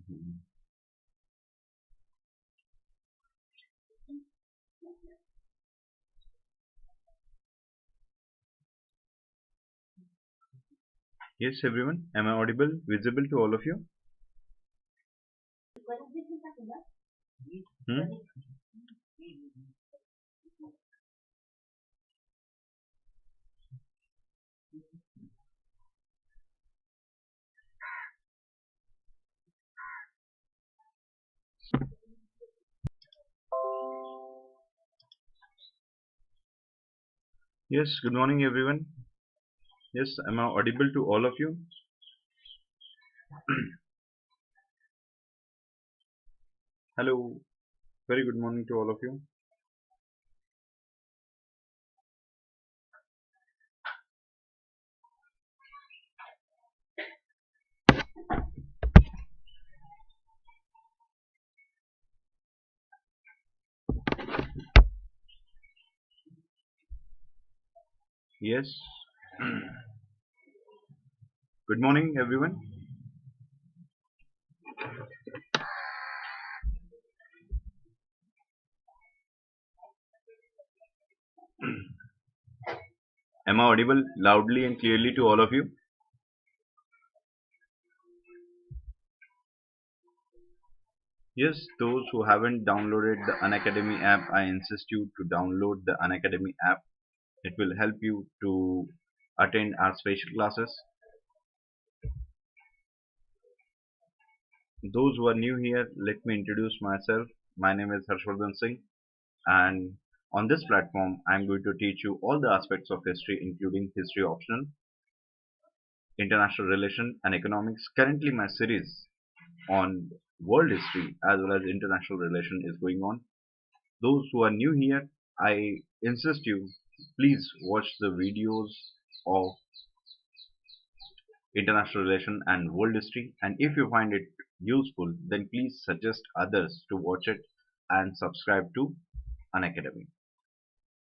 Yes, everyone. Am I audible, visible to all of you? Hmm? Yes, good morning, everyone. Yes, am I audible to all of you? Hello. Very good morning to all of you. Yes. Good morning, everyone. Am I audible loudly and clearly to all of you? Yes, those who haven't downloaded the Unacademy app, I insist you to download the Unacademy app. It will help you to attend our special classes. Those who are new here, let me introduce myself. My name is Harshvardhan Singh, and on this platform, I'm going to teach you all the aspects of history, including history optional, international relation, and economics. Currently, my series on world history as well as international relation is going on. Those who are new here, I insist you, please watch the videos of international relation and world history, and if you find it useful, then please suggest others to watch it and subscribe to Unacademy.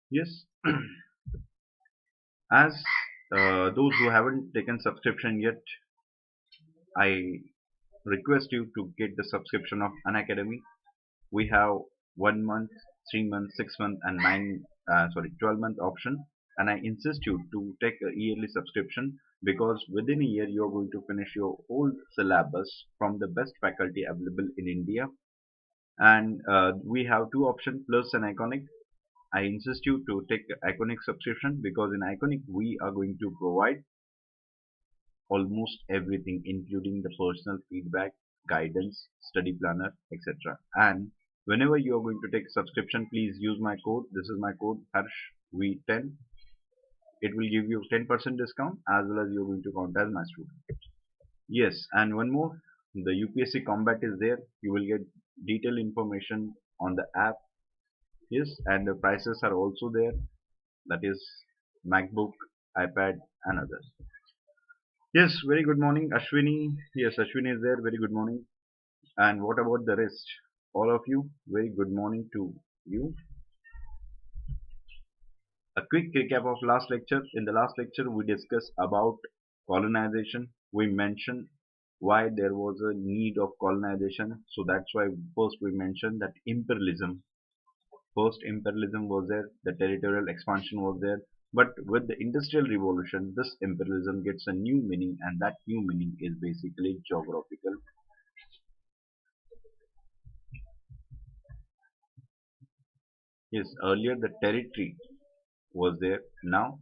Yes, as those who haven't taken subscription yet, I request you to get the subscription of Unacademy. We have 1 month, 3 month, 6 month, and 12-month option. And I insist you to take a yearly subscription because within a year you are going to finish your whole syllabus from the best faculty available in India. And we have two options, Plus and Iconic. I insist you to take Iconic subscription because in Iconic we are going to provide almost everything, including the personal feedback, guidance, study planner, etc. And whenever you are going to take subscription, please use my code. This is my code HarshV10. It will give you 10% discount as well as you're going to count as my student. Yes, and one more, the UPSC Combat is there. You will get detailed information on the app. Yes, and the prices are also there. That is MacBook, iPad, and others. Yes, very good morning, Ashwini. Yes, Ashwini is there. Very good morning. And what about the rest? All of you, very good morning to you. A quick recap of last lecture. In the last lecture, we discussed about colonization. We mentioned why there was a need of colonization. So that's why first we mentioned that imperialism. First imperialism was there, the territorial expansion was there. But with the industrial revolution, this imperialism gets a new meaning, and that new meaning is basically geographical. Yes, earlier the territory was there. Now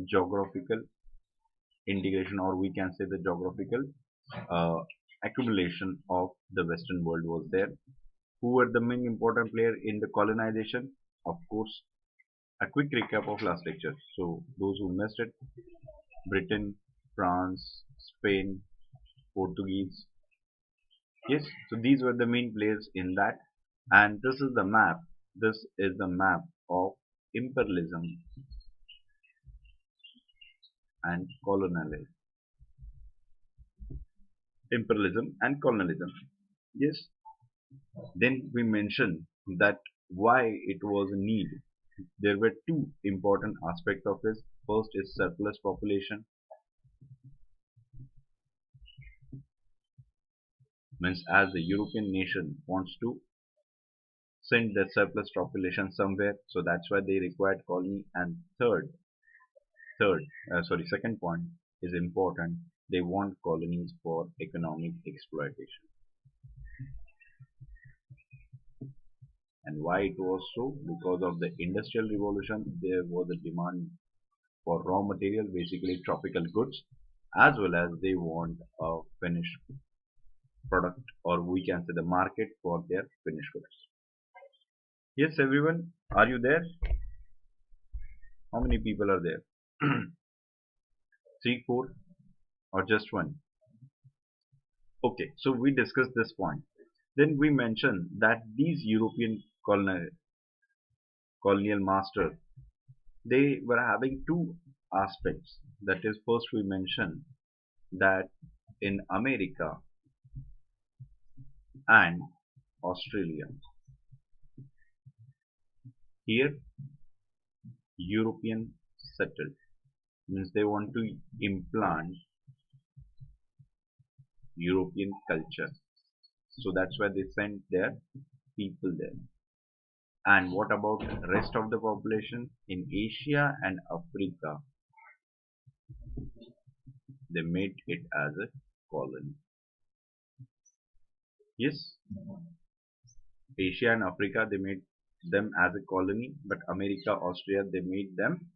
geographical integration, or we can say the geographical uh, accumulation of the Western world was there. Who were the main important player in the colonization? Of course, a quick recap of last lecture. So those who missed it, Britain, France, Spain, Portuguese. Yes, so these were the main players in that. And this is the map. This is the map of imperialism and colonialism. Imperialism and colonialism. Yes. Then we mentioned that why it was a need. There were two important aspects of this. First is surplus population. Means as the European nation wants to send their surplus population somewhere, so that's why they required colony. And second point is important. They want colonies for economic exploitation. And why it was so? Because of the industrial revolution, there was a demand for raw material, basically tropical goods, as well as they want a finished product, or we can say the market for their finished goods. Yes, everyone, are you there? How many people are there? Three, four, or just one? Okay, so we discussed this point. Then we mentioned that these European colonial masters, they were having two aspects. That is, first we mentioned that in America and Australia, here European settled, means they want to implant European culture. So that's why they sent their people there. And what about rest of the population in Asia and Africa? They made it as a colony. Yes, Asia and Africa, they made them as a colony, but America, Austria, they made them.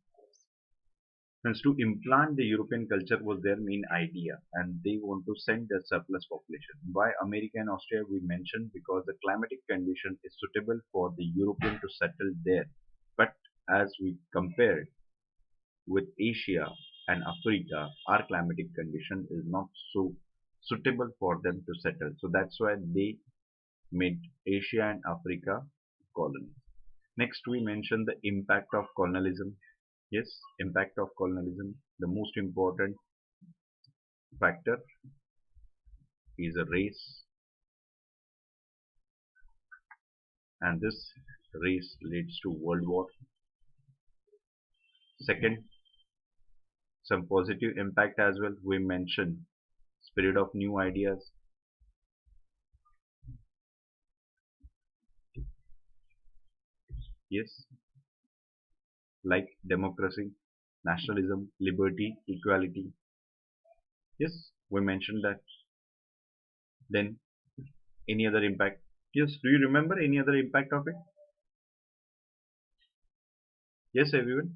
Hence, to implant the European culture was their main idea, and they want to send their surplus population. Why America and Austria we mentioned? Because the climatic condition is suitable for the European to settle there. But as we compared with Asia and Africa, our climatic condition is not so suitable for them to settle. So that's why they made Asia and Africa colonies. Next, we mention the impact of colonialism. Yes, impact of colonialism. The most important factor is a race, and this race leads to world war. Second, some positive impact as well. We mention spirit of new ideas. Yes, like democracy, nationalism, liberty, equality. Yes, we mentioned that. Then any other impact? Yes, do you remember any other impact of it? Yes, everyone.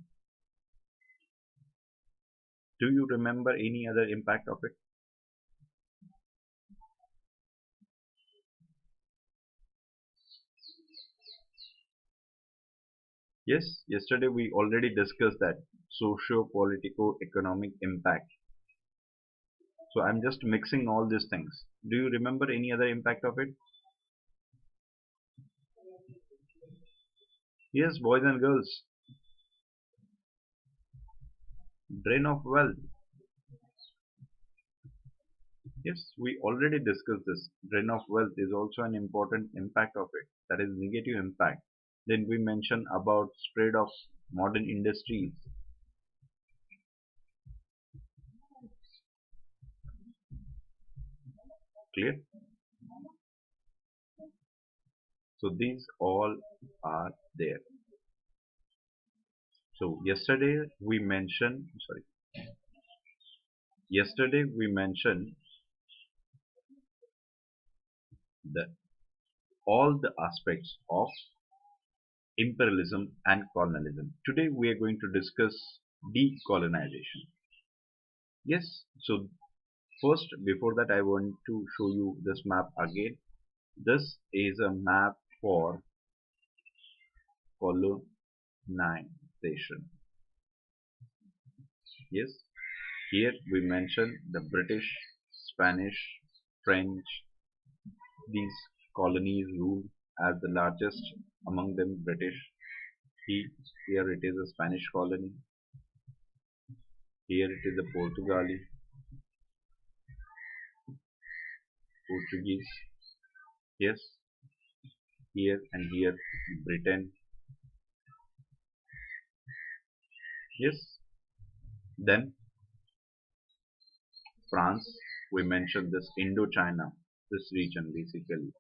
Do you remember any other impact of it? Yes, yesterday we already discussed that socio-politico-economic impact. So I'm just mixing all these things. Do you remember any other impact of it? Yes, boys and girls. Drain of wealth. Yes, we already discussed this. Drain of wealth is also an important impact of it. That is negative impact. Then we mention about spread of modern industries. Clear? So these all are there. So yesterday we mentioned the all the aspects of imperialism and colonialism. Today we are going to discuss decolonization. Yes, so first before that I want to show you this map again. This is a map for colonization. Yes, here we mention the British, Spanish, French. These colonies ruled as the largest among them British. Here it is a Spanish colony. Here it is a Portuguese. Yes, here and here Britain. Yes, then France. We mentioned this Indochina. this region, basically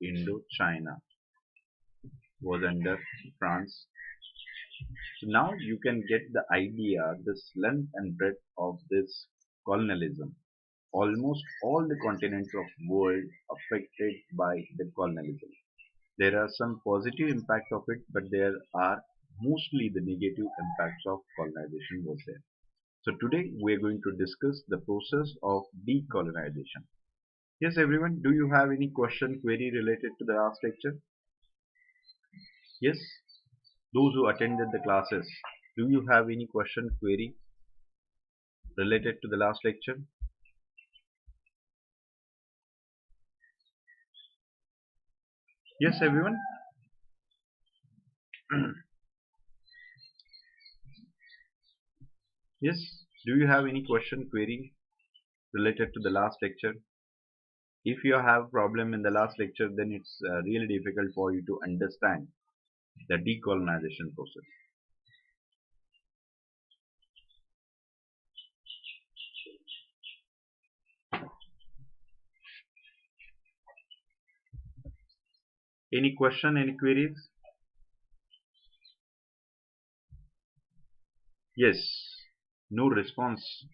Indochina, was under France. So now you can get the idea, this length and breadth of this colonialism. Almost all the continents of world affected by the colonialism. There are some positive impact of it, but there are mostly the negative impacts of colonization was there. So today we are going to discuss the process of decolonization. Yes, everyone, do you have any question, query related to the last lecture? Yes, those who attended the classes, do you have any question, query related to the last lecture? Yes, everyone. Yes, do you have any question, query related to the last lecture? If you have problem in the last lecture, then it's really difficult for you to understand the decolonization process. Any question, any queries? Yes. No response.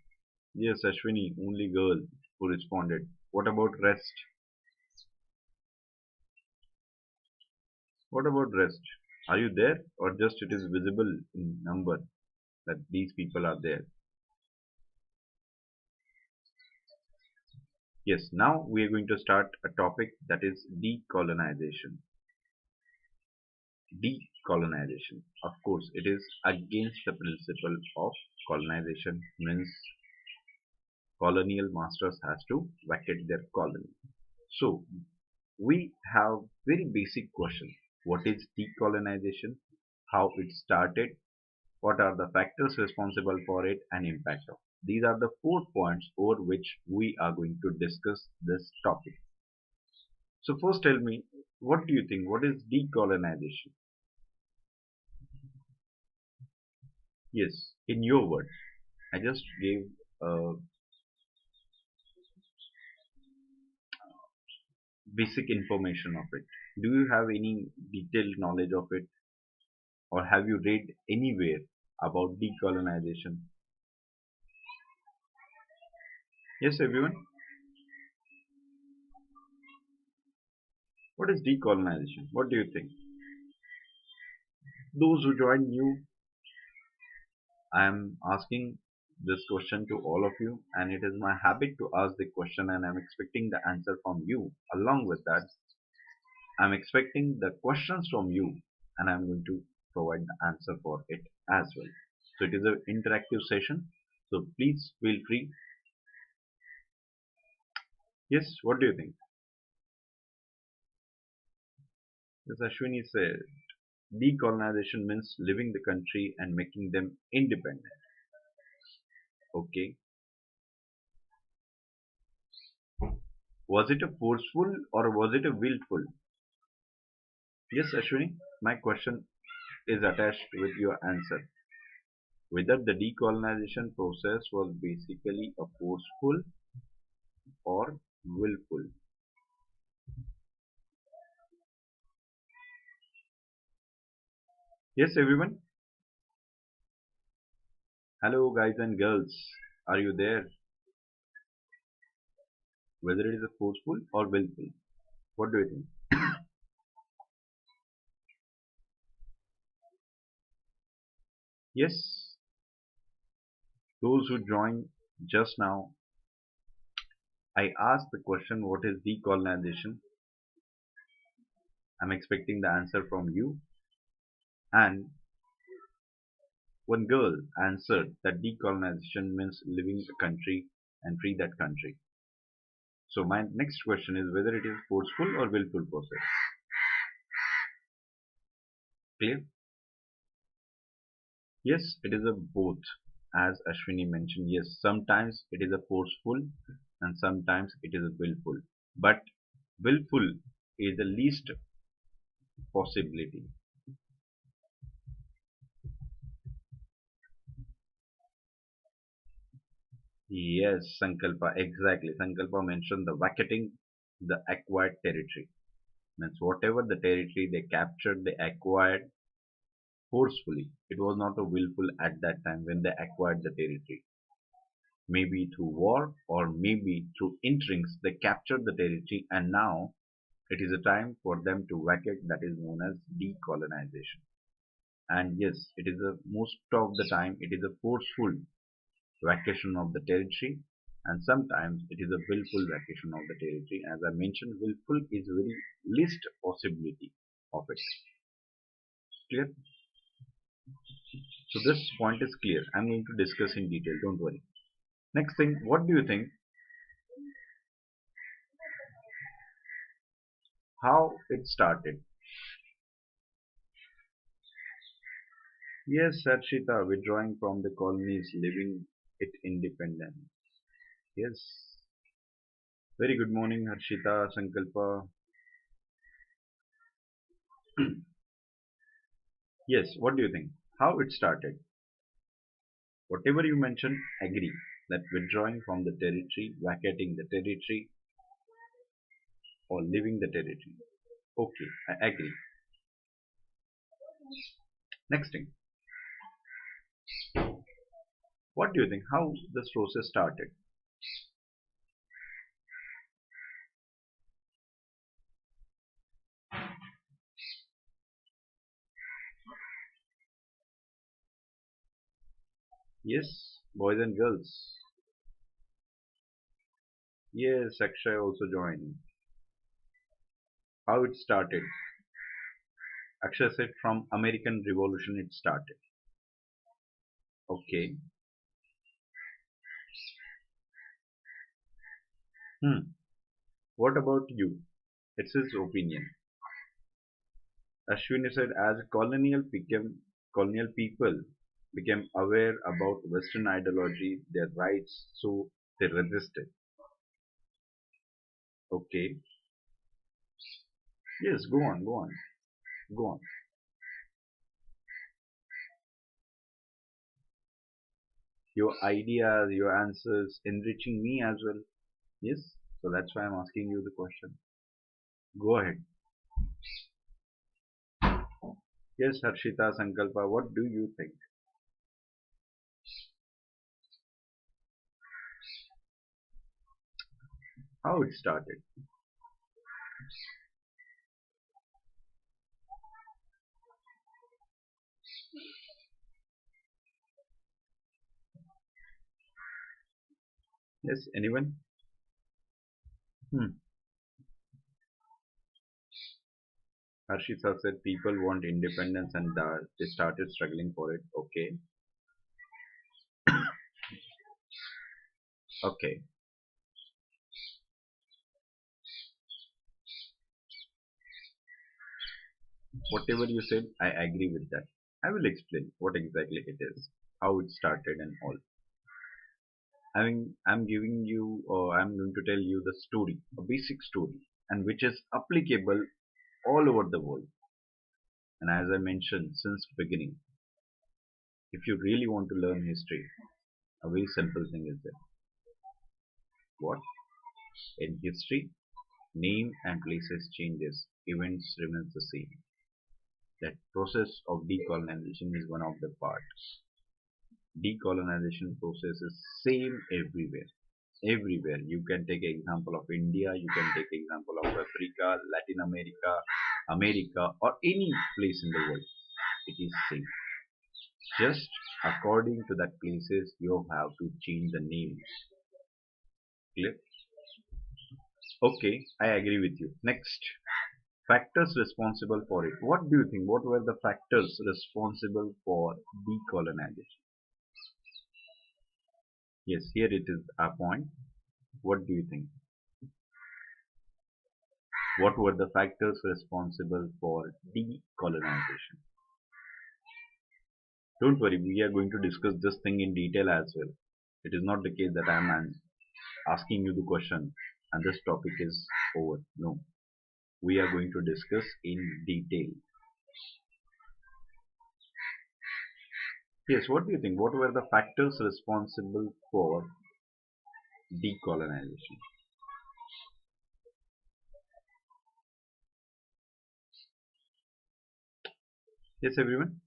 Yes, Ashwini, only girl who responded. What about rest? What about rest? Are you there or just it is visible in number that these people are there? Yes, now we are going to start a topic that is decolonization. Decolonization. Of course, it is against the principle of colonization, means colonial masters has to vacate their colony. So we have very basic question. What is decolonization? How it started? What are the factors responsible for it and impact of? These are the 4 points over which we are going to discuss this topic. So first tell me, what do you think? What is decolonization? Yes, in your words. I just gave a basic information of it. Do you have any detailed knowledge of it, or have you read anywhere about decolonization? Yes, everyone. What is decolonization? What do you think? Those who join new, I am asking this question to all of you, and it is my habit to ask the question, and I'm expecting the answer from you. Along with that, I'm expecting the questions from you, and I'm going to provide the answer for it as well. So it is an interactive session. So please feel free. Yes, what do you think? As Ashwini said, decolonization means leaving the country and making them independent. Okay. Was it a forceful or was it a willful? Yes, Ashwini, my question is attached with your answer. Whether the decolonization process was basically a forceful or willful. Yes, everyone. Hello, guys and girls. Are you there? Whether it is a forceful or willful. What do you think? Yes, those who joined just now, I asked the question, what is decolonization? I'm expecting the answer from you. And one girl answered that decolonization means leaving a country and free that country. So my next question is whether it is forceful or willful process. Clear? Yes, it is a both. As Ashwini mentioned, yes, sometimes it is a forceful and sometimes it is a willful. But willful is the least possibility. Yes, Sankalpa, exactly. Sankalpa mentioned the vacating the acquired territory. Means whatever the territory they captured, they acquired forcefully. It was not a willful at that time when they acquired the territory. Maybe through war or maybe through intrigues, they captured the territory and now it is a time for them to vacate, that is known as decolonization. And yes, it is a most of the time it is a forceful vacation of the territory and sometimes it is a willful vacation of the territory. As I mentioned, willful is very least possibility of it. Clear? So this point is clear. I'm going to discuss in detail, don't worry. Next thing, what do you think how it started? Yes, Sarshita, withdrawing from the colonies, leaving it independent. Yes. Very good morning, Harshita, Sankalpa. Yes, what do you think? How it started? Whatever you mentioned, agree that withdrawing from the territory, vacating the territory, or leaving the territory. Okay, I agree. Next thing, what do you think? How this process started? Yes, boys and girls. Yes, Akshay also joined. How it started? Akshay said from American Revolution it started. Okay. Hmm. What about you? It's his opinion. Ashwini said as colonial people became aware about Western ideology, their rights, so they resisted. Okay. Yes, go on, go on, go on. Your ideas, your answers enriching me as well. Yes. So that's why I'm asking you the question. Go ahead. Yes, Harshita, Sankalpa, what do you think? How it started? Yes, anyone? Hmm. Harshita said people want independence and they started struggling for it. Okay. Okay. Whatever you said, I agree with that. I will explain what exactly it is, how it started and all. I'm giving you, or I'm going to tell you the story, a basic story, and which is applicable all over the world. And as I mentioned since beginning, if you really want to learn history, a very simple thing is that what in history, name and places changes, events remains the same. That process of decolonization is one of the parts. Decolonization process is same everywhere. Everywhere. You can take example of India, you can take example of Africa, Latin America, America, or any place in the world. It is same. Just according to that places, you have to change the names. Clear? Okay, I agree with you. Next, factors responsible for it. What do you think? What were the factors responsible for decolonization? Yes, here it is a point. What do you think? What were the factors responsible for decolonization? Don't worry, we are going to discuss this thing in detail as well. It is not the case that I am asking you the question and this topic is over. No, we are going to discuss in detail. Yes, what do you think? What were the factors responsible for Decolonization. Yes, everyone.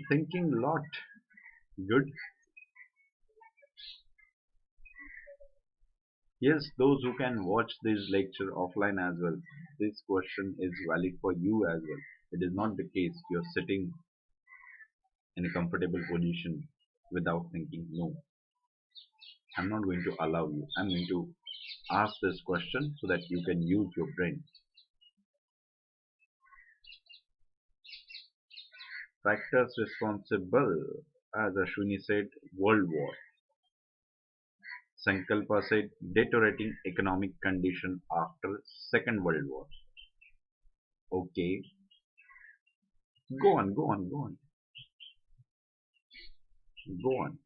Thinking a lot. Good. Yes, those who can watch this lecture offline as well. This question is valid for you as well. It is not the case you're sitting in a comfortable position without thinking. No, I'm not going to allow you. I'm going to ask this question so that you can use your brain. Factors responsible, as Ashwini said, World War. Sankalpa said, deteriorating economic condition after Second World War. Okay, go on, go on, go on, go on.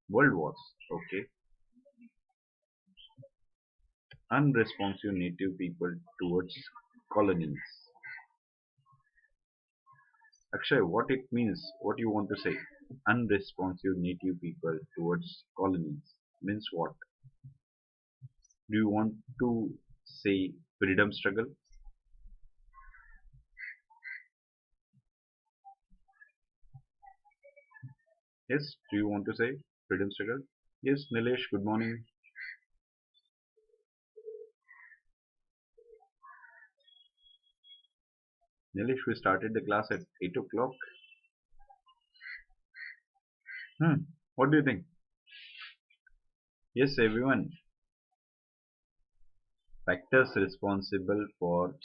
World Wars. Okay. Unresponsive native people towards colonies. Akshay, what it means, what you want to say? Unresponsive native people towards colonies means what? Do you want to say freedom struggle? Yes, do you want to say freedom struggle? Yes, Nilesh, good morning. Nilesh, we started the class at 8 o'clock. What do you think? Yes, everyone. Factors responsible for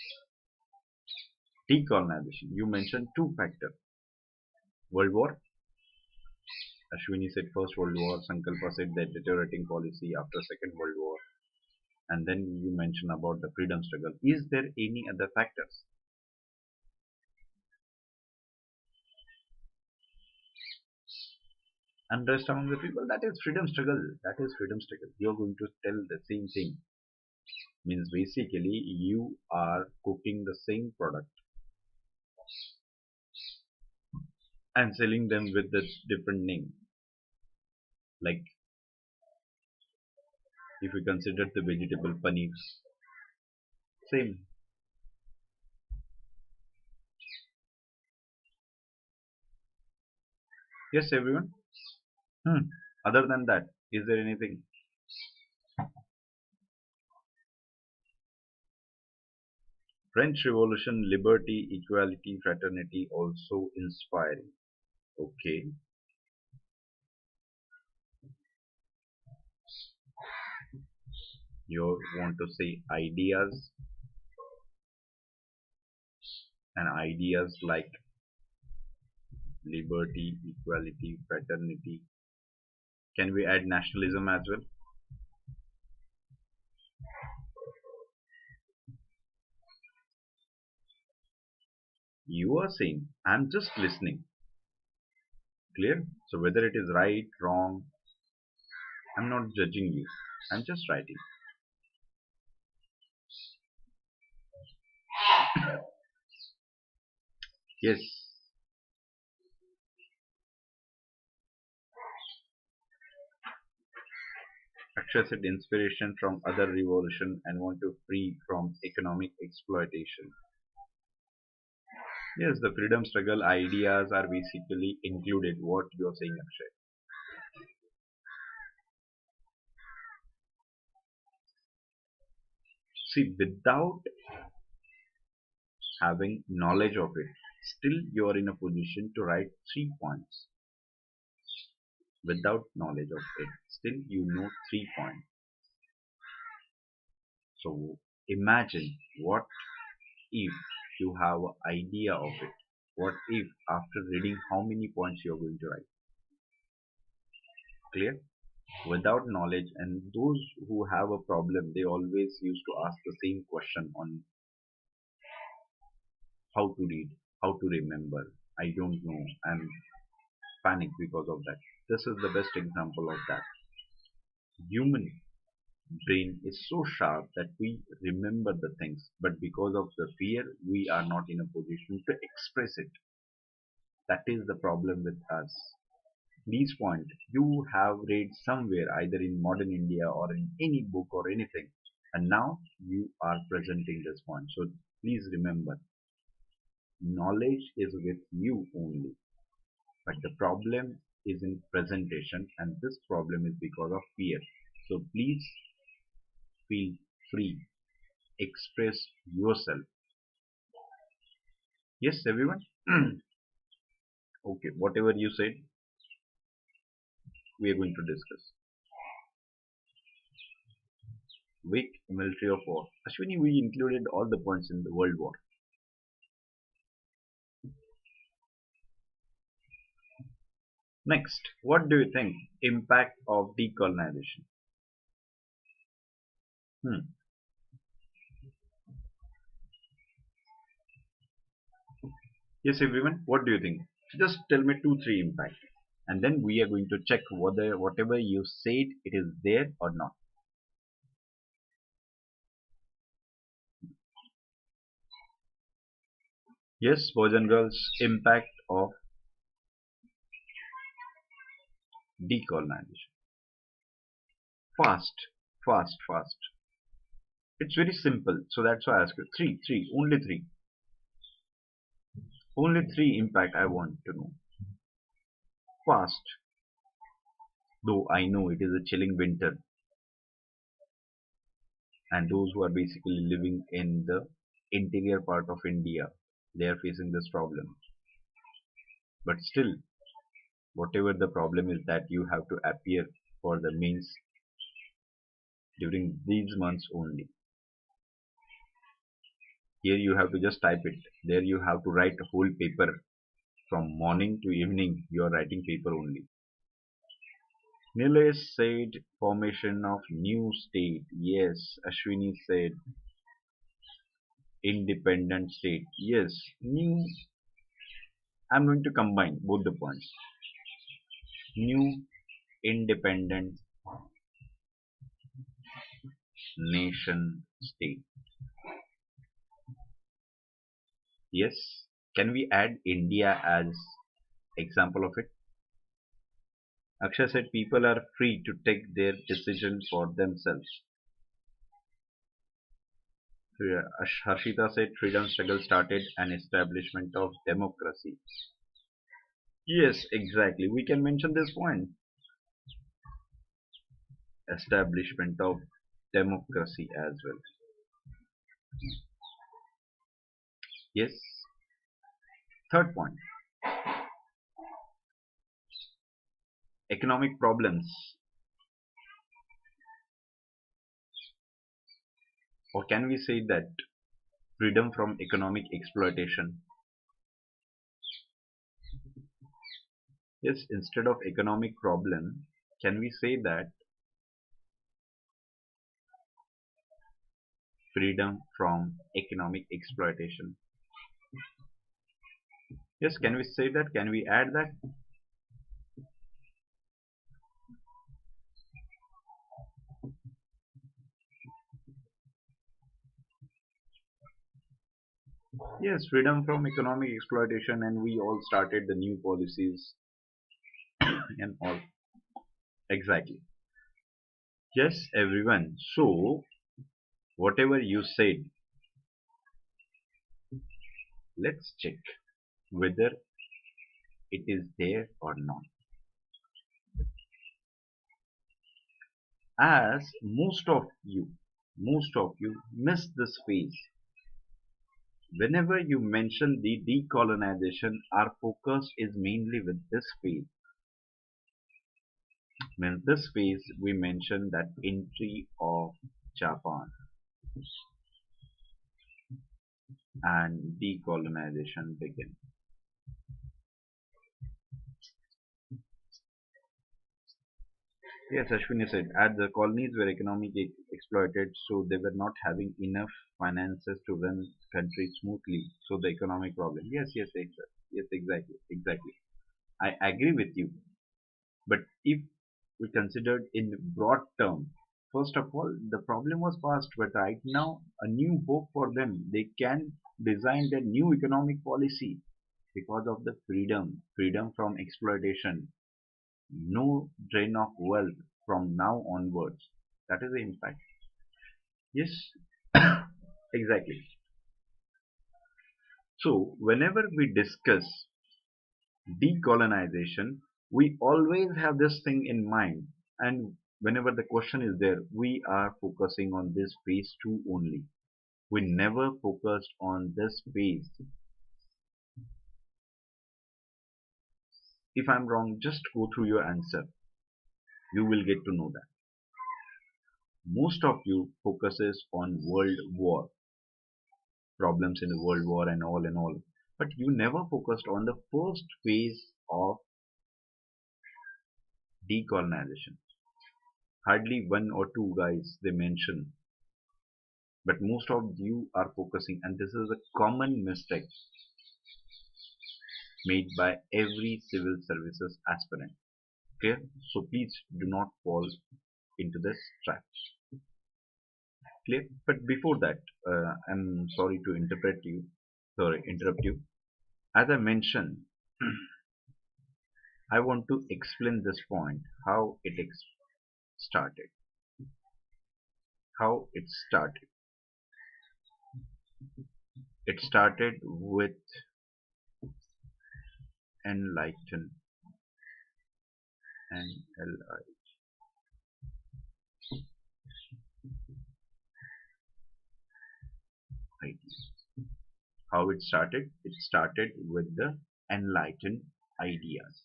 decolonization. You mentioned two factors. World War. Ashwini said First World War. Sankalpa said that deteriorating policy after Second World War. And then you mentioned about the freedom struggle. Is there any other factors? Unrest among the people, that is freedom struggle. That is freedom struggle. You're going to tell the same thing. Means basically you are cooking the same product and selling them with a different name. Like if we consider the vegetable paneer, same. Yes, everyone. Other than that, is there anything? French Revolution, liberty, equality, fraternity, also inspiring. Okay. You want to say ideas, and ideas like liberty, equality, fraternity. Can we add nationalism as well? You are saying, I'm just listening. Clear? So whether it is right, wrong, I'm not judging you. I'm just writing. Yes. Akshay said inspiration from other revolution and want to free from economic exploitation. Yes, the freedom struggle ideas are basically included. What you're saying, Akshay. See, without having knowledge of it, still you are in a position to write 3 points. Without knowledge of it, still you know 3 points. So imagine what if you have an idea of it. What if after reading how many points you are going to write? Clear? Without knowledge, and those who have a problem, they always used to ask the same question on how to read, how to remember. I don't know, and panic because of that. This is the best example of that. Human brain is so sharp that we remember the things, but because of the fear, we are not in a position to express it. That is the problem with us. These points you have read somewhere, either in modern India or in any book or anything, and now you are presenting this point. So please remember, knowledge is with you only, but the problem is in presentation, and this problem is because of fear. So please feel free, express yourself. Yes, everyone. Okay, whatever you said, we are going to discuss. Weak military of war. Ashwini, we included all the points in the World War. Next, what do you think? Impact of decolonization. Hmm. Yes, everyone. What do you think? Just tell me two, three impact, and then we are going to check whether whatever you said it is there or not. Yes, boys and girls. Impact of decolonization. Fast, fast, fast. It's very simple. So that's why I asked you. Three, three, only three. Only three impact I want to know. Fast. Though I know it is a chilling winter, and those who are basically living in the interior part of India, they are facing this problem. But still, whatever the problem is that you have to appear for the mains during these months only. Here you have to just type it. There you have to write a whole paper from morning to evening. You are writing paper only. Nilesh said formation of new state. Yes, Ashwini said independent state. Yes, new. I'm going to combine both the points. New independent nation state. Yes. Can we add India as example of it? Akshay said people are free to take their decision for themselves. Harshita said freedom struggle started an establishment of democracy. Yes, exactly. We can mention this point. Establishment of democracy as well. Yes. Third point. Economic problems. Or can we say that freedom from economic exploitation? Yes, instead of economic problem, can we say that freedom from economic exploitation? Yes, can we say that? Can we add that? Yes, freedom from economic exploitation, and we all started the new policies and all. Exactly. Yes, everyone. So, whatever you said, let's check whether it is there or not. As most of you miss this phase. Whenever you mention the decolonization, our focus is mainly with this phase. In this phase, we mention that entry of Japan and decolonization begin. Yes, Ashwini said, at the colonies were economically exploited, so they were not having enough finances to run country smoothly. So the economic problem. Yes, yes, exactly. Yes, exactly, exactly. I agree with you. But if we considered in broad term, First of all, the problem was past, but right now a new hope for them. They can design their new economic policy because of the freedom from exploitation, no drain of wealth from now onwards. That is the impact. Yes, exactly. So whenever we discuss decolonization, we always have this thing in mind, and whenever the question is there, we are focusing on this phase 2 only. We never focused on this phase. If I'm wrong, just go through your answer. You will get to know that. Most of you focuses on world war, problems in the world war and all. But you never focused on the first phase of decolonization. Hardly one or two guys they mention, but most of you are focusing, and this is a common mistake made by every civil services aspirant. Okay, so please do not fall into this trap. Clear? But before that, I'm sorry to interrupt you. As I mentioned, I want to explain this point, how started. How it started. It started with enlighten ideas. How it started? It started with the enlightened ideas.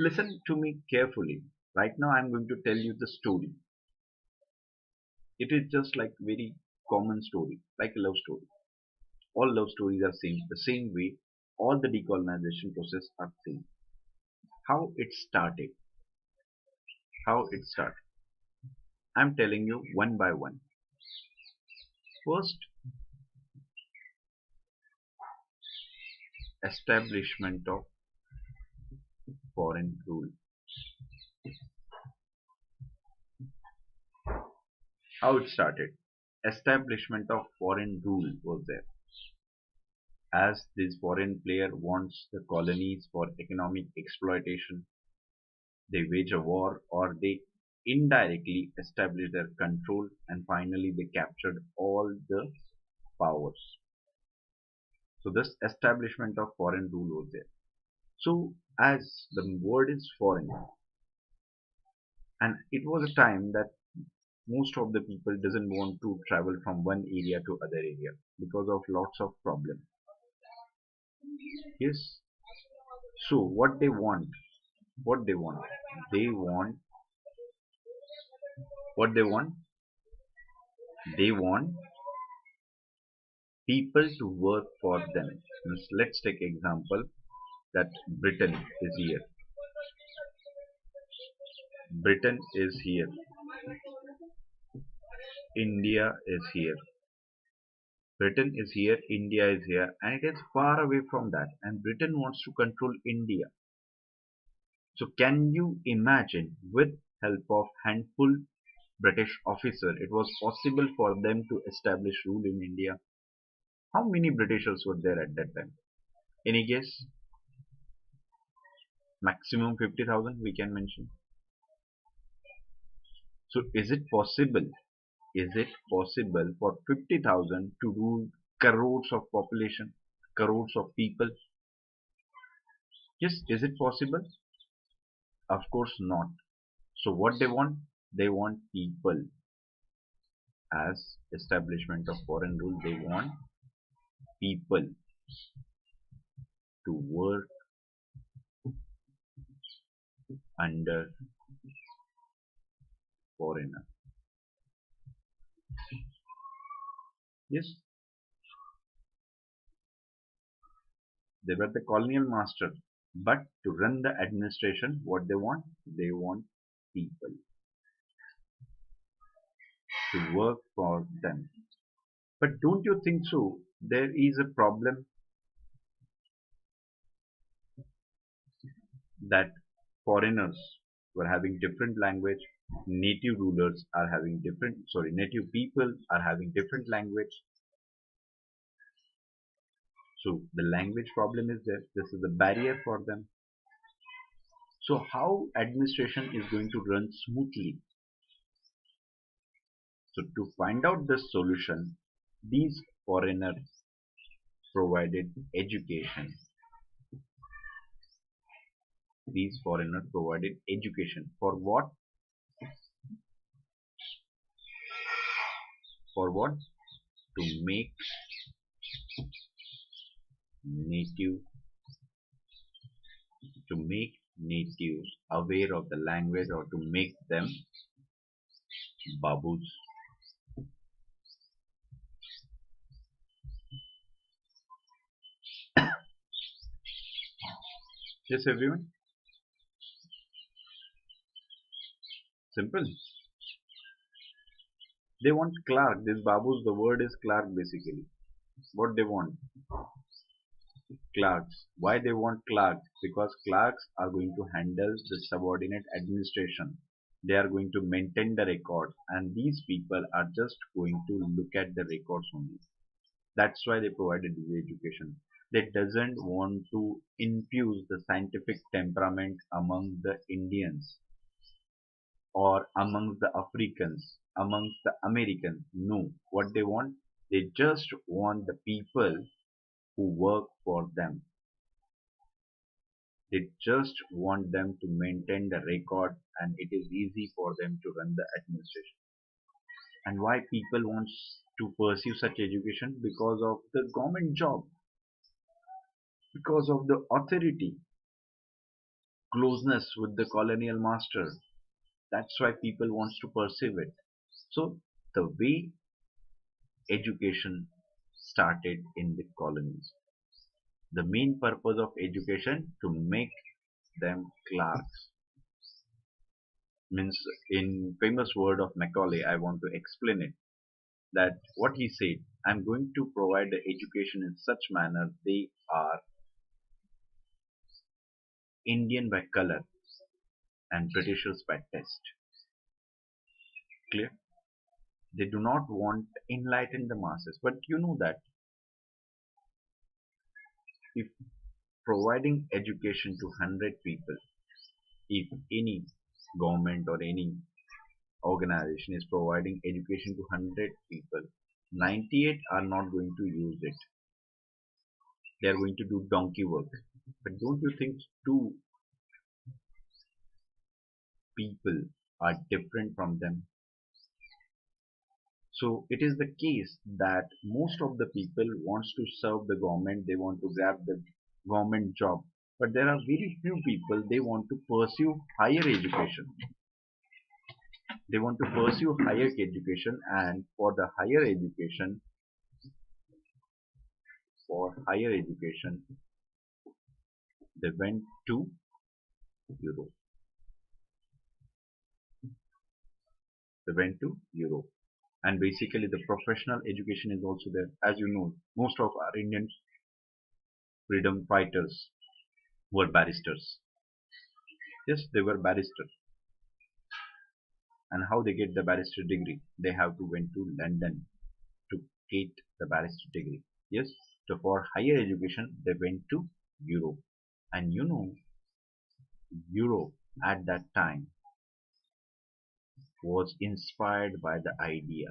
Listen to me carefully. Right now I'm going to tell you the story. It is just like very common story, like a love story. All love stories are same. The same way, all the decolonization process are same. How it started. How it started. I'm telling you one by one. First, establishment of foreign rule. How it started. Establishment of foreign rule was there. As this foreign player wants the colonies for economic exploitation, they wage a war or they indirectly establish their control, and finally they captured all the powers. So this establishment of foreign rule was there. So as the word is foreign, and it was a time that most of the people doesn't want to travel from one area to other area because of lots of problems. Yes. So what they want, what they want people to work for them. Means let's take example that Britain is here. Britain is here. India is here. Britain is here, India is here, and it is far away from that. And Britain wants to control India. So can you imagine, with help of handful British officer, it was possible for them to establish rule in India? How many Britishers were there at that time? Any guess? Maximum 50,000 we can mention. So is it possible? Is it possible for 50,000 to rule crores of population, crores of people? Yes, is it possible? Of course not. So what they want? They want people. As establishment of foreign rule, they want people to work under foreigner. Yes, they were the colonial master. But to run the administration, what they want? They want people to work for them. But don't you think so? There is a problem that foreigners were having different language, native rulers are having native people are having different language. So the language problem is there. This is a barrier for them. So how administration is going to run smoothly? So to find out the solution, these foreigners provided education. These foreigners provided education. For what? For what? To make native natives aware of the language, or to make them babus. Yes, everyone. Simple. They want clerk. This babus, the word is clerk basically. What they want? Clerks. Why they want clerks? Because clerks are going to handle the subordinate administration. They are going to maintain the records, and these people are just going to look at the records only. That's why they provided the education. They doesn't want to infuse the scientific temperament among the Indians or amongst the Africans, amongst the Americans. No, what they want, they just want the people who work for them. They just want them to maintain the record, and it is easy for them to run the administration. And why people want to pursue such education? Because of the government job, because of the authority, closeness with the colonial master. That's why people wants to pursue it. So the way education started in the colonies, the main purpose of education to make them clerks. Means, in famous word of Macaulay, I want to explain it, that what he said, I'm going to provide the education in such manner they are Indian by color and Britishers by taste. Clear? They do not want to enlighten the masses. But you know that if providing education to 100 people, if any government or any organization is providing education to 100 people, 98 are not going to use it. They are going to do donkey work. But don't you think two people are different from them? So it is the case that most of the people wants to serve the government, they want to grab the government job. But there are very few people, they want to pursue higher education. They want to pursue higher education, and for higher education, they went to Europe. They went to Europe. And basically the professional education is also there. As you know, most of our Indian freedom fighters were barristers. Yes, they were barristers. And how they get the barrister degree? They have to went to London to get the barrister degree. Yes, so for higher education, they went to Europe. And you know, Europe at that time was inspired by the idea.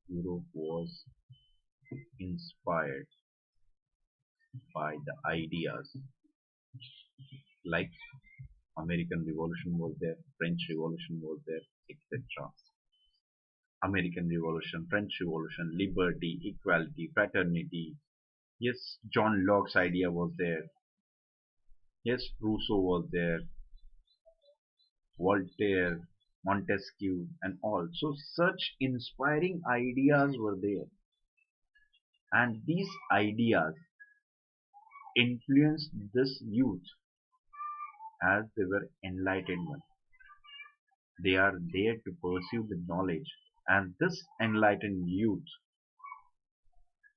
Europe was inspired by the ideas like American Revolution was there, French Revolution was there, etc. American Revolution, French Revolution, liberty, equality, fraternity. Yes, John Locke's idea was there. Yes, Rousseau was there, Voltaire, Montesquieu, and all. So such inspiring ideas were there. And these ideas influenced this youth as they were enlightened ones. They are there to pursue the knowledge. And this enlightened youth,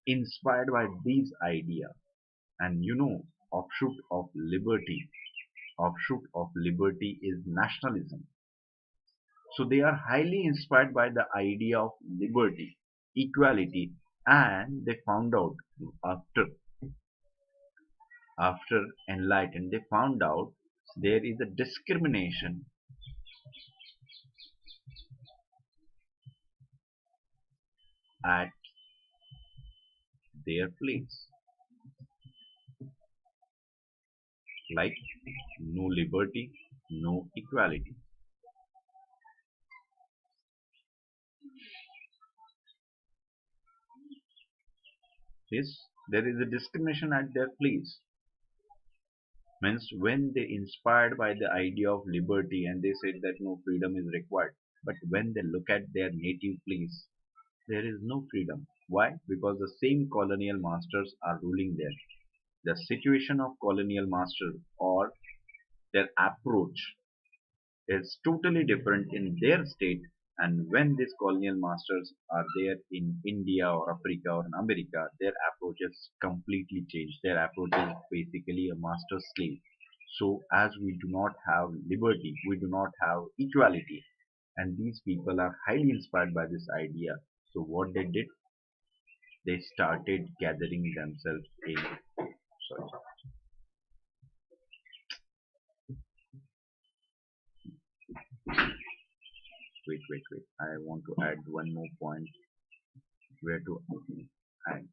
inspired by these ideas, and you know, offshoot of liberty is nationalism. So they are highly inspired by the idea of liberty, equality, and they found out after after enlightened, they found out there is a discrimination at their place, like no liberty, no equality. Yes, there is a discrimination at their place. Means when they inspired by the idea of liberty and they said that no freedom is required, but when they look at their native place, there is no freedom. Why? Because the same colonial masters are ruling there. The situation of colonial master or their approach is totally different in their state, and when these colonial masters are there in India or Africa or in America, their approach is completely changed. Their approach is basically a master slave. So as we do not have liberty, we do not have equality, and these people are highly inspired by this idea. So what they did, they started gathering themselves in, sorry, wait, I want to add one more point where to add.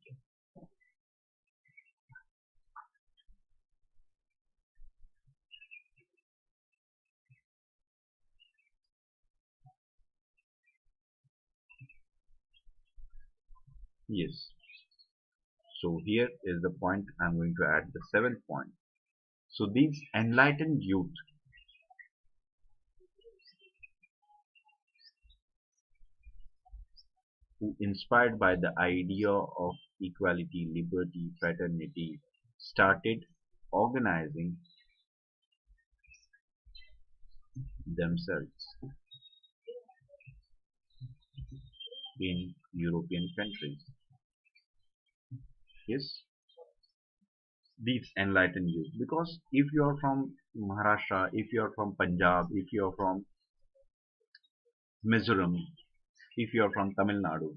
Yes. So here is the point I'm going to add, the seventh point. So these enlightened youth who inspired by the idea of equality, liberty, fraternity started organizing themselves in European countries. Yes, these enlightened youth. Because if you are from Maharashtra, if you are from Punjab, if you are from Mizoram, if you are from Tamil Nadu,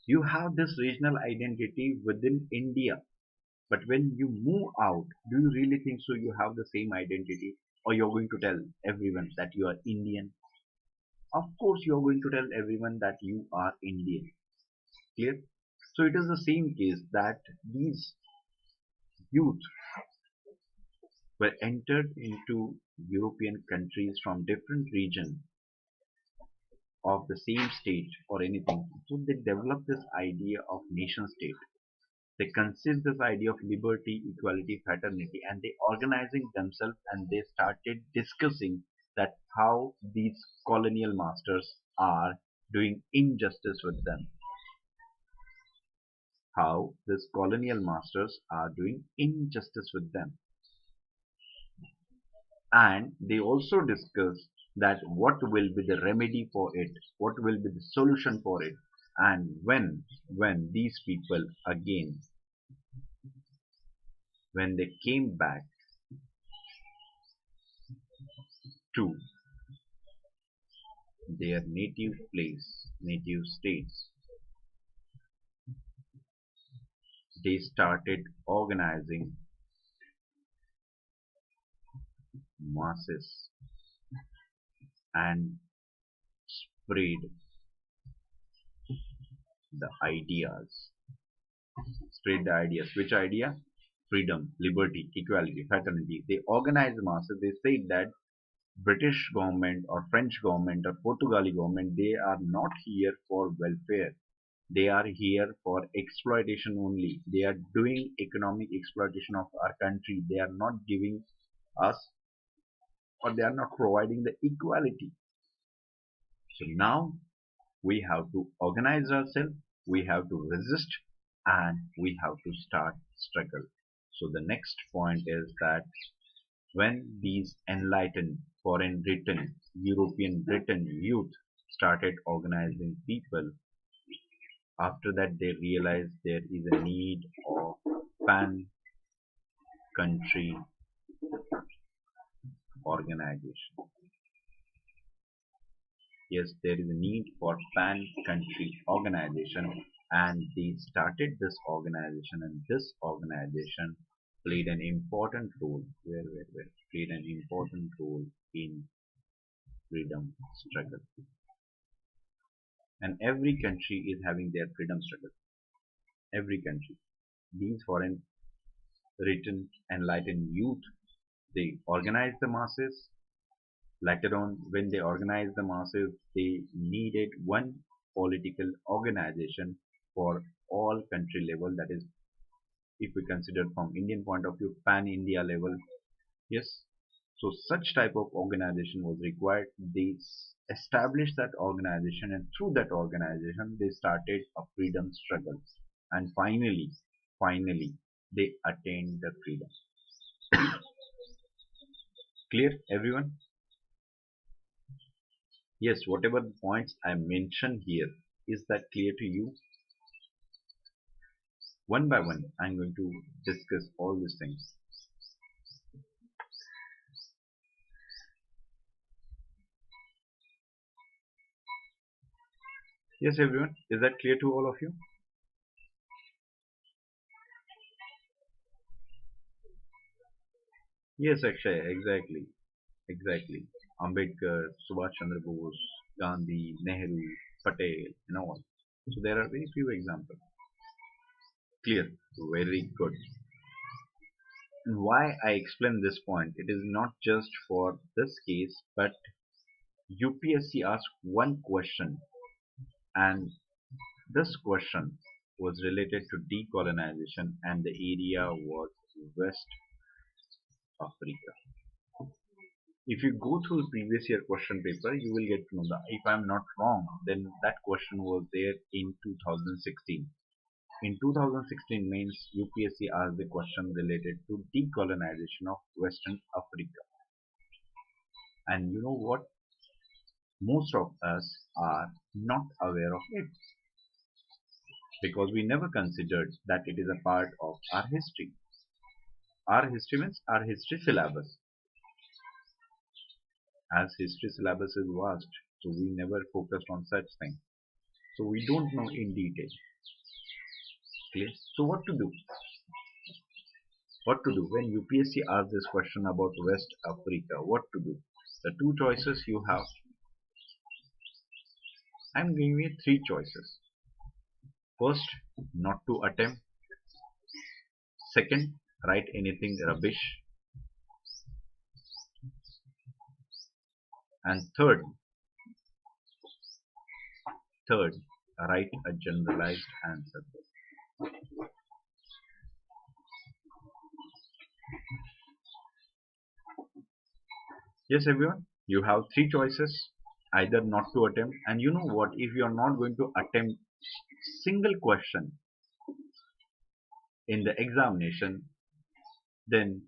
you have this regional identity within India. But when you move out, do you really think so you have the same identity? Or you're going to tell everyone that you are Indian? Of course, you're going to tell everyone that you are Indian. Clear? So it is the same case that these youth were entered into European countries from different regions of the same state or anything. So they developed this idea of nation state. They conceived this idea of liberty, equality, fraternity, and they organizing themselves and they started discussing that how these colonial masters are doing injustice with them. How these colonial masters are doing injustice with them. And they also discuss that what will be the remedy for it, what will be the solution for it, and when these people again, when they came back to their native place, native states, they started organizing masses and spread the ideas. Spread the ideas. Which idea? Freedom, liberty, equality, fraternity. They organized masses. They said that British government or French government or Portugal government, they are not here for welfare. They are here for exploitation only. They are doing economic exploitation of our country. They are not giving us or they are not providing the equality. So now we have to organize ourselves, we have to resist, and we have to start struggle. So the next point is that when these enlightened foreign Britain, European Britain youth started organizing people, after that they realized there is a need of pan country organization. Yes, there is a need for pan-country organization, and they started this organization, and this organization played an important role, where played an important role in freedom struggle. And every country is having their freedom struggle. Every country. These foreign written enlightened youth, they organize the masses. Later on, when they organized the masses, they needed one political organization for all country level. That is, if we consider from Indian point of view, pan-India level. Yes. So such type of organization was required. They established that organization, and through that organization, they started a freedom struggle. And finally, they attained the freedom. Clear, everyone? Yes, whatever the points I mentioned here, is that clear to you? One by one, I'm going to discuss all these things. Yes, everyone, is that clear to all of you? Yes, Akshay, exactly. Ambedkar, Subhash Chandra Bose, Gandhi, Nehru, Patel, and all. So there are very few examples. Clear, very good. And why I explain this point, it is not just for this case, but UPSC asked one question, and this question was related to decolonization, and the area was West Africa. If you go through the previous year question paper, you will get to know that. If I'm not wrong, then that question was there in 2016. In 2016 mains, UPSC asked the question related to decolonization of Western Africa. And you know what? Most of us are not aware of it, because we never considered that it is a part of our history. Our history means our history syllabus. As history syllabus is vast, so we never focused on such things. So we don't know in detail. Clear? So what to do? What to do when UPSC asks this question about West Africa? What to do? The two choices you have. I'm giving you three choices. First, not to attempt. Second, write anything rubbish. And third, write a generalized answer. Yes, everyone, you have three choices. Either not to attempt, and you know what? If you are not going to attempt single question in the examination, then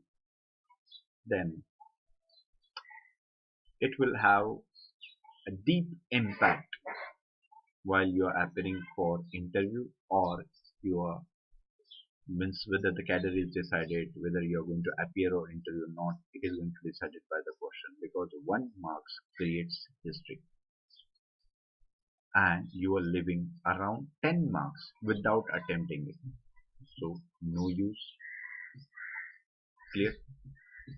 then it will have a deep impact while you are appearing for interview, or you are means whether the category is decided, whether you are going to appear or interview or not, it is going to be decided by the question, because one marks creates history, and you are living around 10 marks without attempting it. So no use. Clear?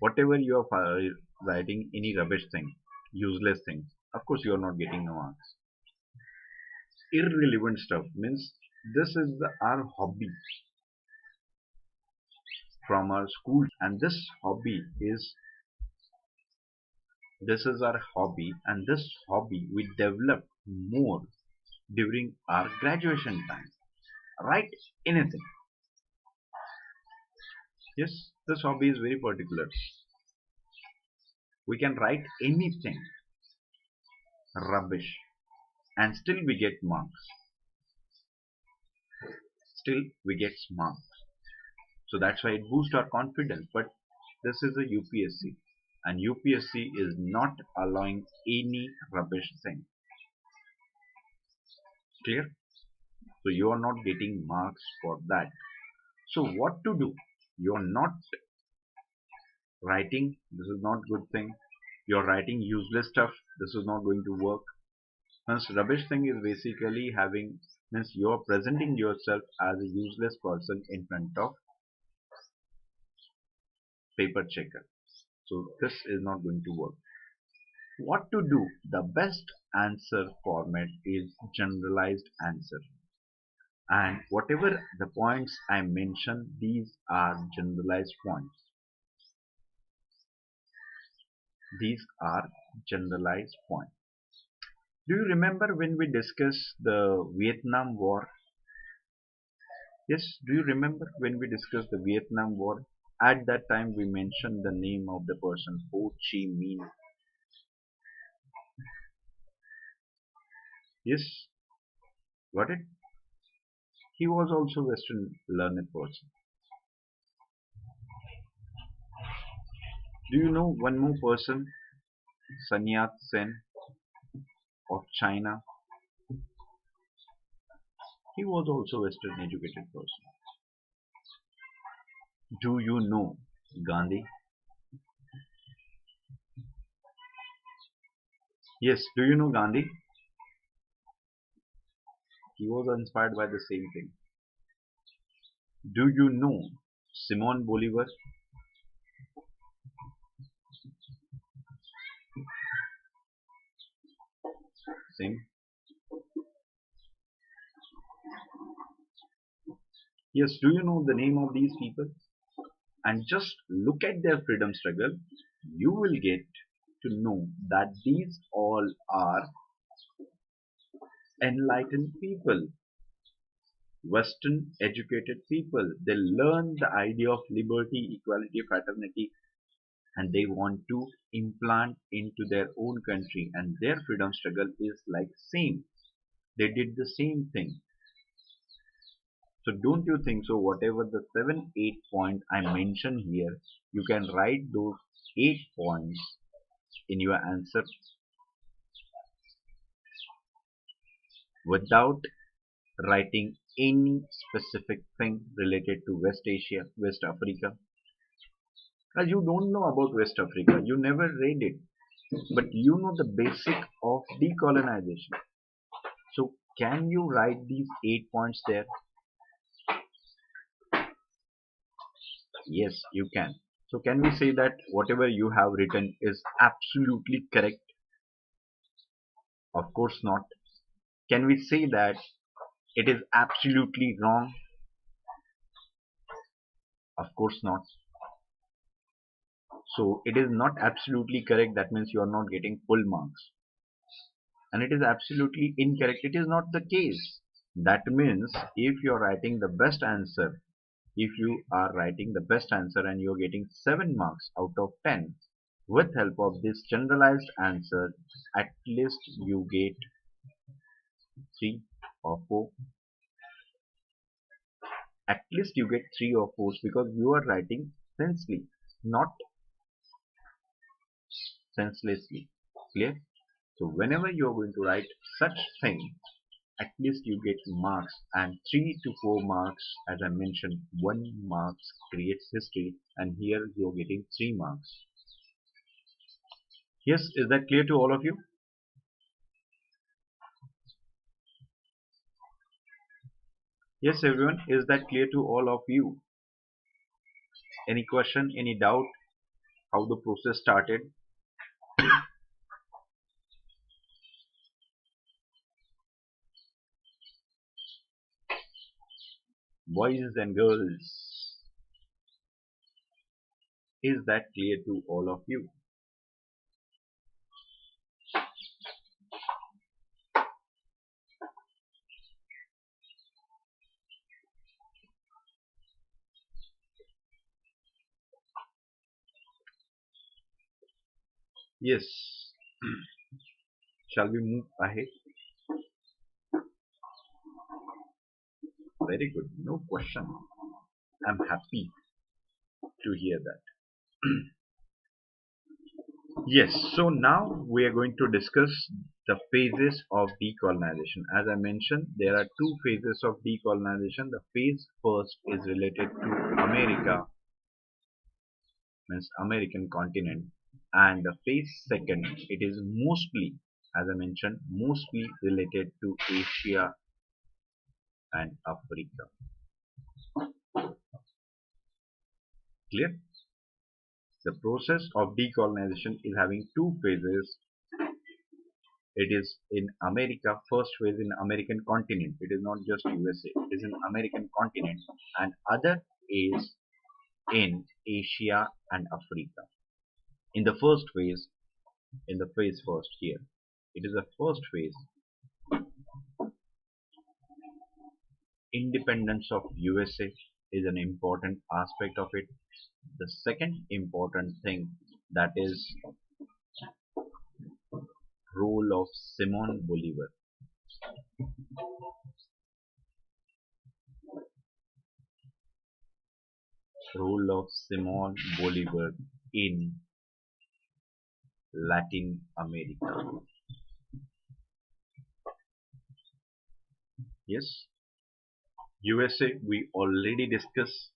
Whatever you are writing any rubbish thing, useless things, of course you are not getting no marks. Irrelevant stuff means this is our hobby from our school, and this is our hobby, and this hobby we develop more during our graduation time. Write anything. Yes, this hobby is very particular. We can write anything rubbish, and still we get marks. Still we get marks. So that's why it boosts our confidence. But this is a UPSC, and UPSC is not allowing any rubbish thing. Clear? So you are not getting marks for that. So what to do? You are not Writing, this is not good thing. You're writing useless stuff, this is not going to work. Means rubbish thing is basically having, means you're presenting yourself as a useless person in front of paper checker. So this is not going to work. What to do? The best answer format is generalized answer. And whatever the points I mentioned, these are generalized points. These are generalized points. Do you remember when we discussed the Vietnam War? Yes, do you remember when we discussed the Vietnam War? At that time we mentioned the name of the person, Ho Chi Minh. Yes, got it? He was also Western learned person. Do you know one more person, Sun Yat-sen of China? He was also Western educated person. Do you know Gandhi? Yes, do you know Gandhi? He was inspired by the same thing. Do you know Simon Bolivar? Same. Yes, do you know the name of these people? And just look at their freedom struggle, you will get to know that these all are enlightened people, Western educated people. They learn the idea of liberty, equality, fraternity, and they want to implant into their own country, and their freedom struggle is like same. They did the same thing. So don't you think so? Whatever the 7 8 point I mentioned here, you can write those 8 points in your answer without writing any specific thing related to West Asia, West Africa. As you don't know about West Africa, you never read it, but you know the basic of decolonization. So can you write these 8 points there? Yes, you can. So can we say that whatever you have written is absolutely correct? Of course not. Can we say that it is absolutely wrong? Of course not. So it is not absolutely correct, that means you are not getting full marks. And it is absolutely incorrect, it is not the case. That means if you are writing the best answer, if you are writing the best answer and you are getting 7 marks out of 10, with help of this generalized answer, at least you get 3 or 4. At least you get 3 or 4 because you are writing sensely, not senselessly. Clear? So whenever you are going to write such thing, at least you get marks, and 3 to 4 marks, as I mentioned, 1 marks creates history, and here you are getting 3 marks. Yes, is that clear to all of you? Yes, everyone, is that clear to all of you? Any question, any doubt, how the process started? Boys and girls, is that clear to all of you? Yes. Shall we move ahead? Very good, no question. I'm happy to hear that. Yes, so now we are going to discuss the phases of decolonization. As I mentioned, there are 2 phases of decolonization. The phase first is related to America, means American continent, and the phase second, it is mostly, as I mentioned, mostly related to Asia and Africa. Clear? The process of decolonization is having two phases. It is in America, first phase in American continent. It is not just USA. It is in American continent, and other is in Asia and Africa. In the first phase, in the phase first here, it is the first phase. Independence of USA is an important aspect of it. The second important thing, that is role of Simon Bolivar. Role of Simon Bolivar in Latin America. Yes, USA we already discussed.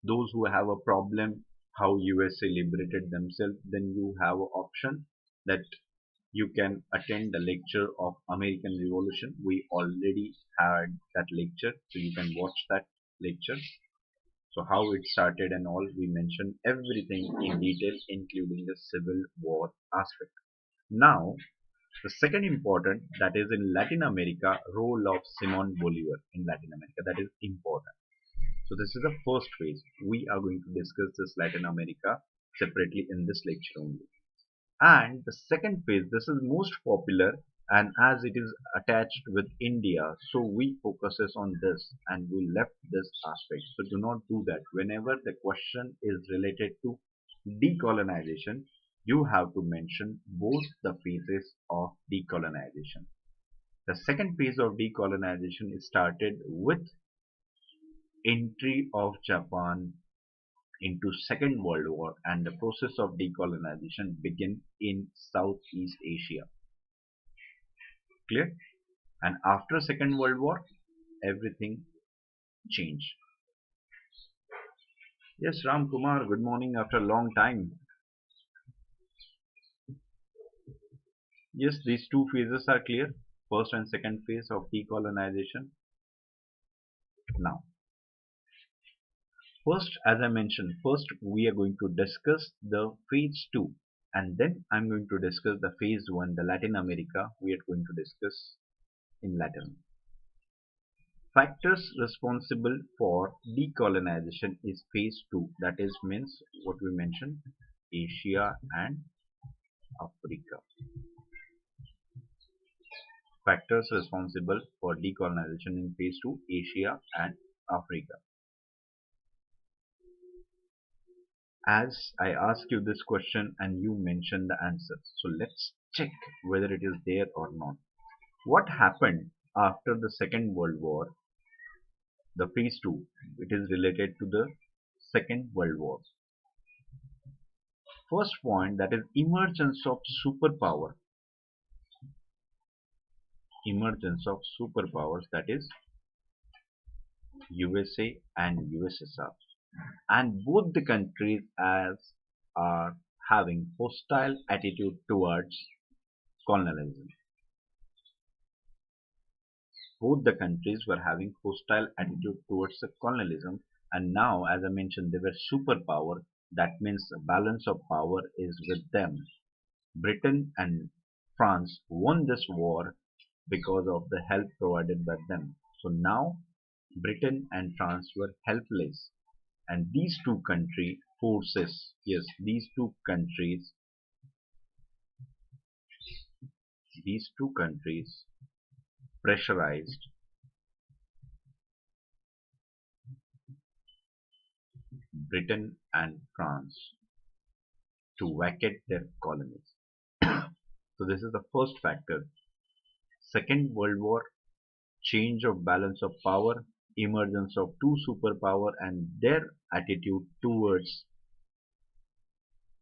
Those who have a problem how USA liberated themselves, then you have an option that you can attend the lecture of American Revolution. We already had that lecture, so you can watch that lecture. So how it started and all, we mentioned everything in detail, including the Civil War aspect. Now, the second important, that is in Latin America, role of Simon Bolivar in Latin America, that is important. So this is the first phase. We are going to discuss this Latin America separately in this lecture only. And the second phase, this is most popular, and as it is attached with India, so we focuses on this and we left this aspect. So do not do that. Whenever the question is related to decolonization, you have to mention both the phases of decolonization. The second phase of decolonization is started with entry of Japan into Second World War, and the process of decolonization began in Southeast Asia. Clear? And after Second World War, everything changed. Yes, Ram Kumar, good morning after a long time. Yes, these two phases are clear. First and second phase of decolonization. Now, first, as I mentioned, first we are going to discuss the phase 2, and then I'm going to discuss the phase 1, the Latin America, we are going to discuss in Latin. Factors responsible for decolonization is phase 2, that is means what we mentioned, Asia and Africa. Factors responsible for decolonization in phase 2, Asia and Africa. As I ask you this question and you mention the answer, so let's check whether it is there or not. What happened after the Second World War? The phase 2, it is related to the Second World War. First point, that is emergence of superpower. Emergence of superpowers, that is USA and USSR. And both the countries as are having hostile attitude towards colonialism. Both the countries were having hostile attitude towards the colonialism, and now, as I mentioned, they were superpower. That means the balance of power is with them. Britain and France won this war because of the help provided by them. So now Britain and France were helpless, and these two country forces, yes, these two countries pressurized Britain and France to vacate their colonies. So this is the first factor. Second World War, change of balance of power, emergence of two superpower, and their attitude towards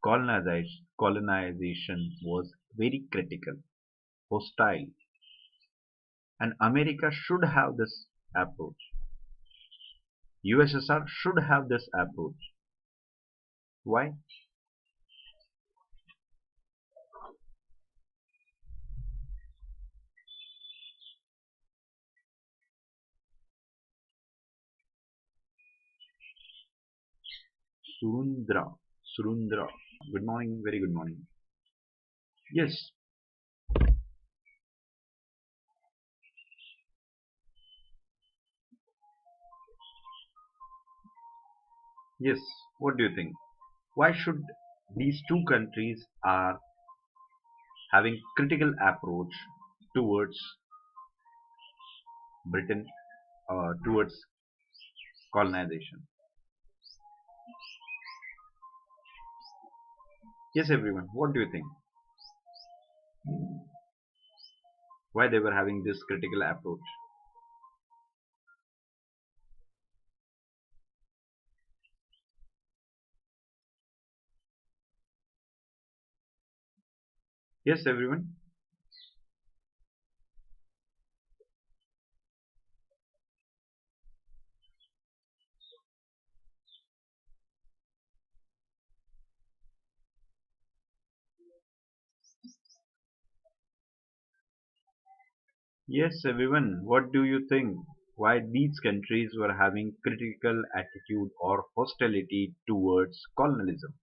colonization was very critical, hostile, and America should have this approach. USSR should have this approach. Why? Surundra. Surundra. Good morning. Very good morning. Yes. Yes. What do you think? Why should these two countries are having critical approach towards Britain, towards colonization? Yes, everyone. What do you think? Why they were having this critical approach? Yes, everyone. Yes, everyone. What do you think? Why these countries were having critical attitude or hostility towards colonialism?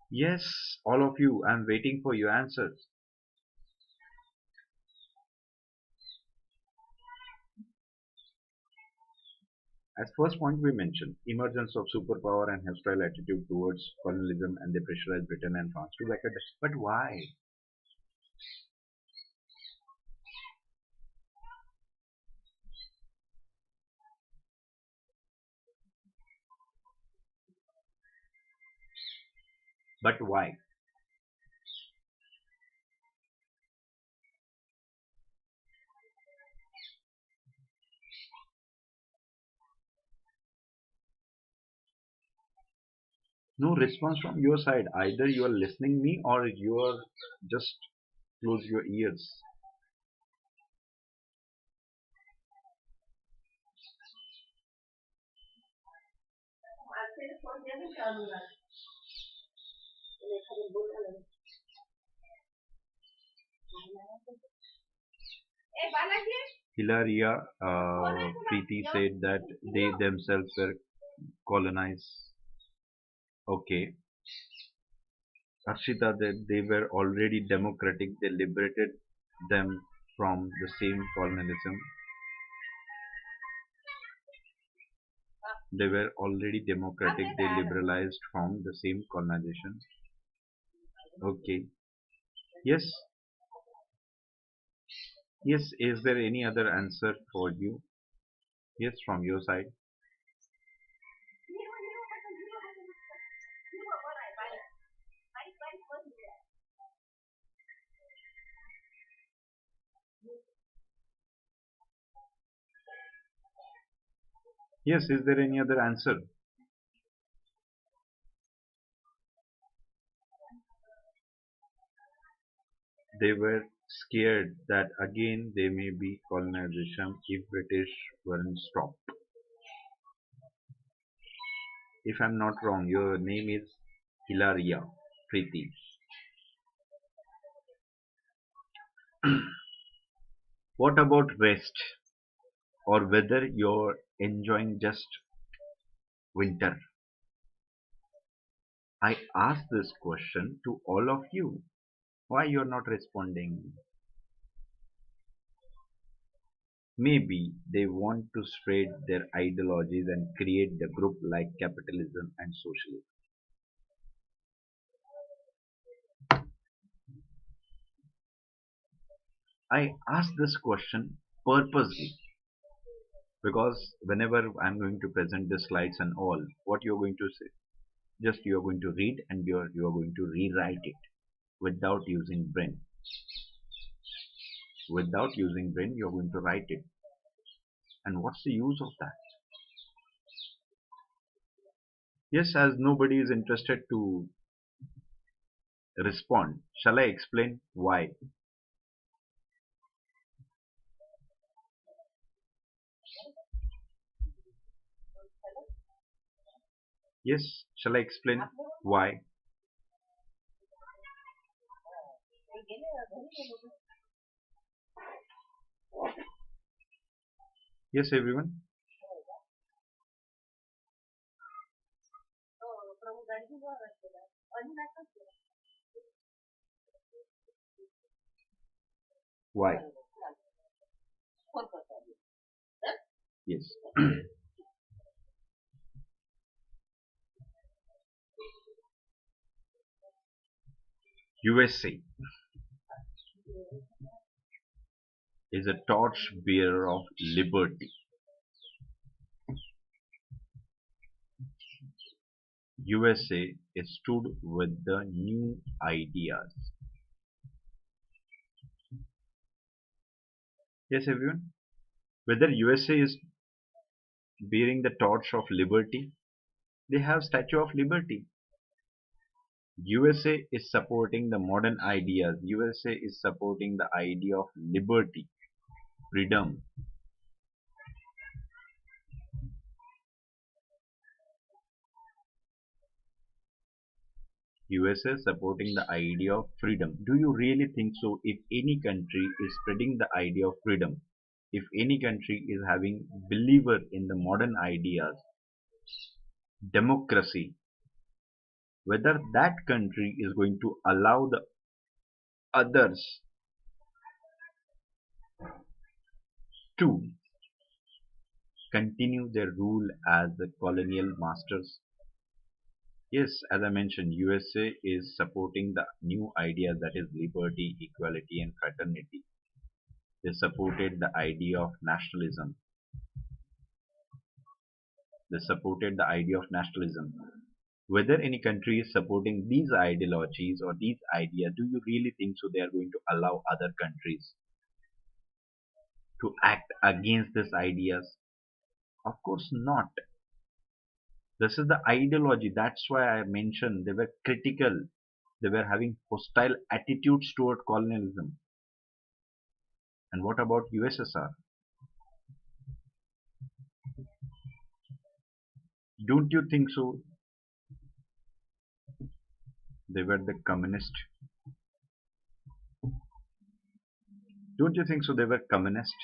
Yes, all of you. I'm waiting for your answers. As first point we mentioned, emergence of superpower and hostile attitude towards colonialism, and they pressurized Britain and France to back it. But why? But why? No response from your side. Either you are listening me or you are just close your ears. Hilaria Preeti said that they themselves were colonized. Okay. Arshita, that they were already democratic. They liberated them from the same colonialism. They were already democratic. They liberalized from the same colonization. Okay. Yes. Yes. Is there any other answer for you? Yes, from your side. Yes. Is there any other answer? They were scared that again there may be colonization if British weren't stopped. If I'm not wrong, your name is Hilaria Preeti. What about rest or whether you're enjoying just winter? I ask this question to all of you. Why you're not responding? Maybe they want to spread their ideologies and create the group like capitalism and socialism. I ask this question purposely because whenever I'm going to present the slides and all, what you're going to say, just you're going to read and you're going to rewrite it without using brain. Without using brain, you're going to write it. And what's the use of that? Yes, as nobody is interested to respond, shall I explain why? Yes, shall I explain why? Yes, everyone. Why? Yes. USA is a torch bearer of liberty. USA stood with the new ideas. Yes, everyone. Whether USA is bearing the torch of liberty, they have Statue of Liberty. USA is supporting the modern ideas. USA is supporting the idea of liberty, freedom. USA supporting the idea of freedom. Do you really think so? If any country is spreading the idea of freedom, if any country is having believer in the modern ideas, democracy, whether that country is going to allow the others to continue their rule as the colonial masters? Yes, as I mentioned, USA is supporting the new ideas, that is liberty, equality, and fraternity. They supported the idea of nationalism. They supported the idea of nationalism. Whether any country is supporting these ideologies or these ideas, do you really think so they are going to allow other countries to act against these ideas? Of course not. This is the ideology. That's why I mentioned they were critical. They were having hostile attitudes toward colonialism. And what about USSR? Don't you think so? They were the communist. Don't you think so? They were communist.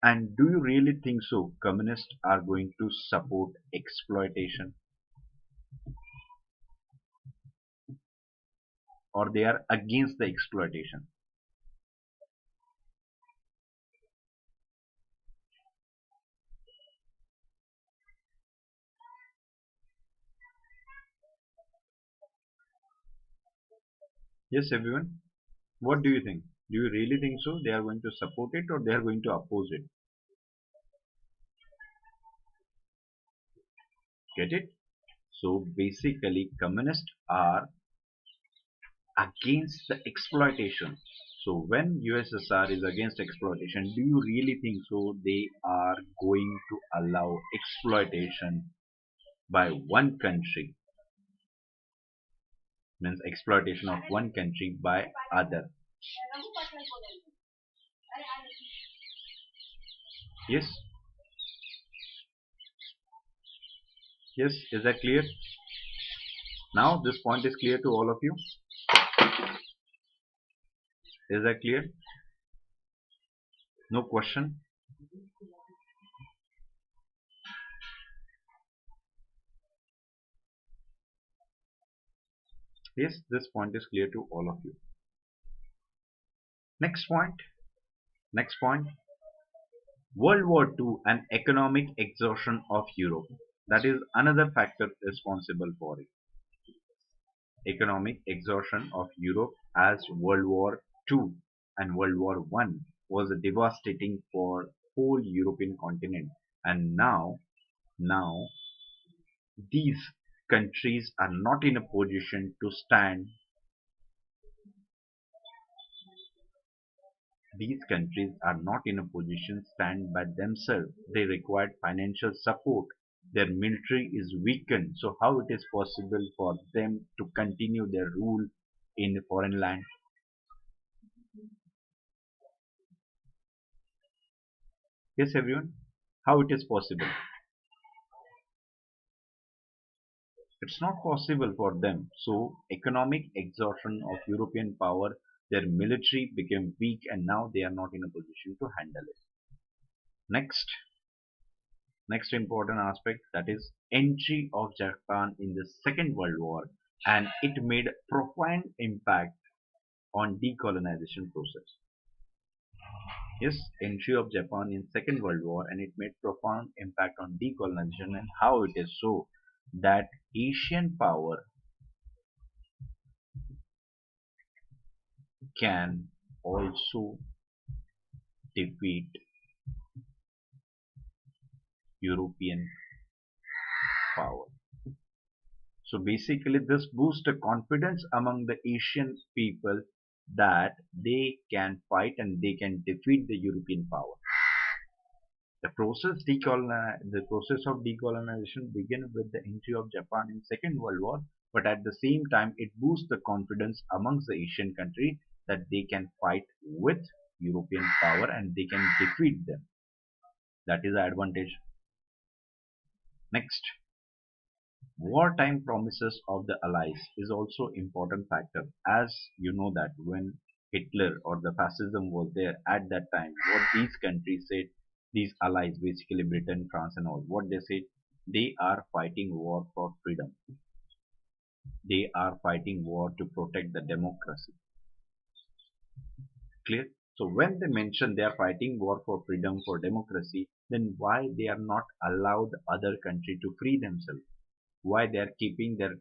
And do you really think so? Communists are going to support exploitation, or they are against the exploitation? Yes, everyone. What do you think? Do you really think so? They are going to support it or they are going to oppose it? Get it? So basically, communists are against the exploitation. So when USSR is against exploitation, do you really think so they are going to allow exploitation by one country, means exploitation of one country by other? Yes, yes, is that clear? Now this point is clear to all of you. Is that clear? No question? Yes, this point is clear to all of you. Next point. Next point. World War II and economic exhaustion of Europe. That is another factor responsible for it. Economic exhaustion of Europe, as World War II and World War One was devastating for whole European continent. And now these countries are not in a position to stand. These countries are not in a position to stand by themselves. They require financial support. Their military is weakened. So how it is possible for them to continue their rule in the foreign land? Yes, everyone. How it is possible? It's not possible for them. So economic exhaustion of European power, their military became weak and now they are not in a position to handle it. Next important aspect, that is entry of Japan in the Second World War, and it made profound impact on decolonization process. Yes, entry of Japan in Second World War, and it made profound impact on decolonization, and how it is so that Asian power can also defeat European power. So basically this boosts the confidence among the Asian people that they can fight and they can defeat the European power. The process of decolonization began with the entry of Japan in Second World War, but at the same time it boosts the confidence amongst the Asian country that they can fight with European power and they can defeat them. That is the advantage. Next, wartime promises of the allies is also important factor. As you know that when Hitler or the fascism was there at that time, what these countries said, these allies, basically Britain, France and all, what they said, they are fighting war for freedom. They are fighting war to protect the democracy. Clear? So when they mention they are fighting war for freedom, for democracy, then why they are not allowed other country to free themselves? Why they are keeping their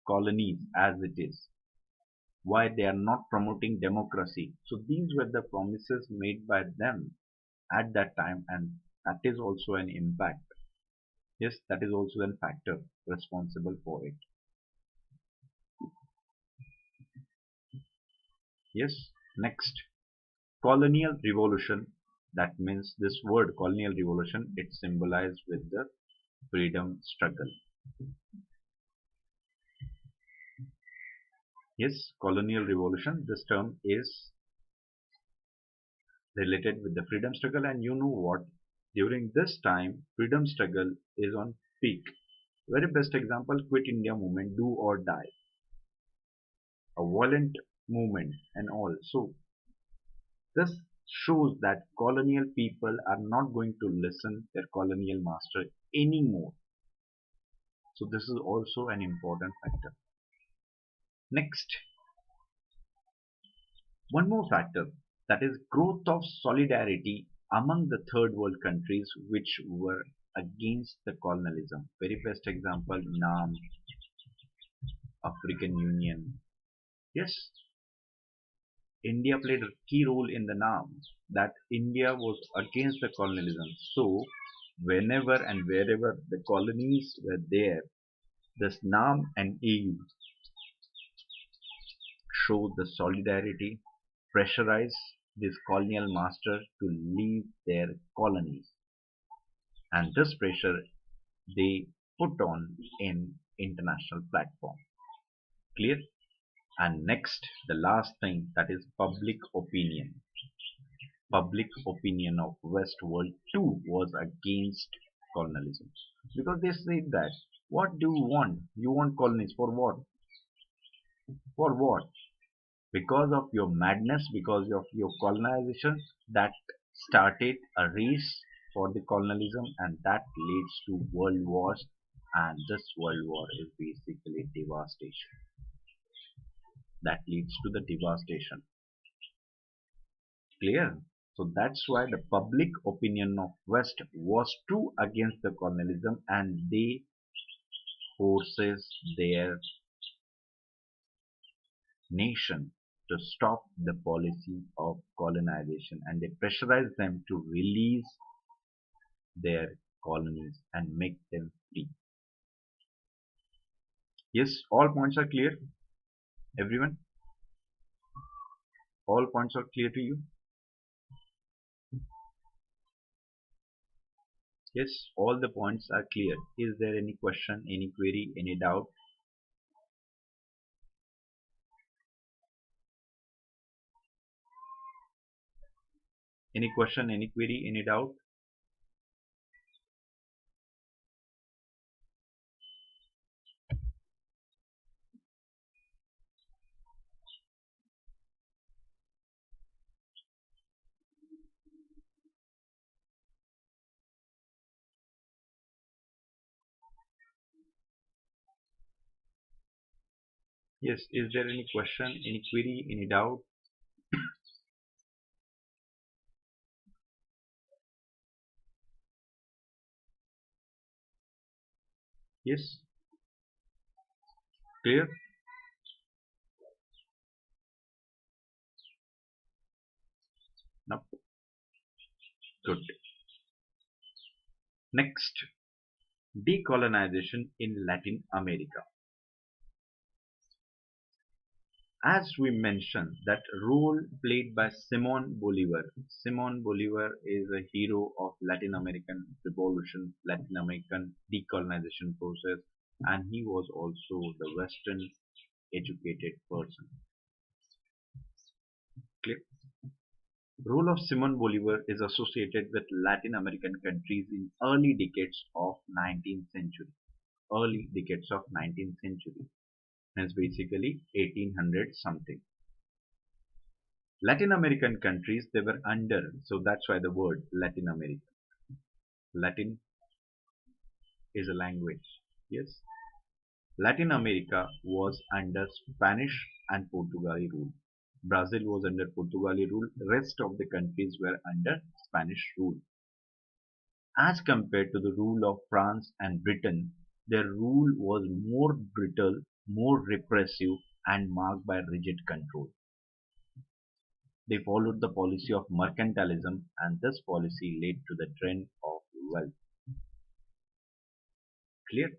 colonies as it is? Why they are not promoting democracy? So these were the promises made by them at that time, and that is also an impact. Yes, that is also a factor responsible for it. Yes, next, colonial revolution. That means this word colonial revolution, it symbolized with the freedom struggle. Yes, colonial revolution, this term is related with the freedom struggle, and you know what, during this time freedom struggle is on peak. Very best example, quit India movement, do or die, a violent movement and all. So this shows that colonial people are not going to listen their colonial master anymore. So this is also an important factor. Next, one more factor, that is growth of solidarity among the third world countries which were against the colonialism. Very best example, NAM, African Union. Yes, India played a key role in the NAM, that India was against the colonialism. So whenever and wherever the colonies were there, this NAM and EU showed the solidarity, pressurize this colonial master to leave their colonies, and this pressure they put on in international platform. Clear? And next, the last thing, that is public opinion. Public opinion of West world too was against colonialism, because they said that what do you want? You want colonies for what? For what? Because of your madness, because of your colonization, that started a race for the colonialism, and that leads to world wars, and this world war is basically devastation. That leads to the devastation. Clear? So that's why the public opinion of West was too against the colonialism, and they forces their nation to stop the policy of colonization, and they pressurize them to release their colonies and make them free. Yes, all points are clear, everyone? All points are clear to you? Yes, all the points are clear. Is there any question, any query, any doubt? Any question, any query, any doubt? Yes, is there any question, any query, any doubt? Yes, clear? No, good. Next, decolonization in Latin America. As we mentioned, that role played by Simon Bolivar. Simon Bolivar is a hero of Latin American revolution, Latin American decolonization process, and he was also the Western educated person. Clear? Role of Simon Bolivar is associated with Latin American countries in early decades of 19th century. Early decades of 19th century. Hence basically 1800 something. Latin American countries, they were under, so that's why the word Latin America. Latin is a language. Yes. Latin America was under Spanish and Portuguese rule. Brazil was under Portuguese rule. Rest of the countries were under Spanish rule. As compared to the rule of France and Britain, their rule was more brutal, more repressive, and marked by rigid control. They followed the policy of mercantilism, and this policy led to the trend of wealth. Clear?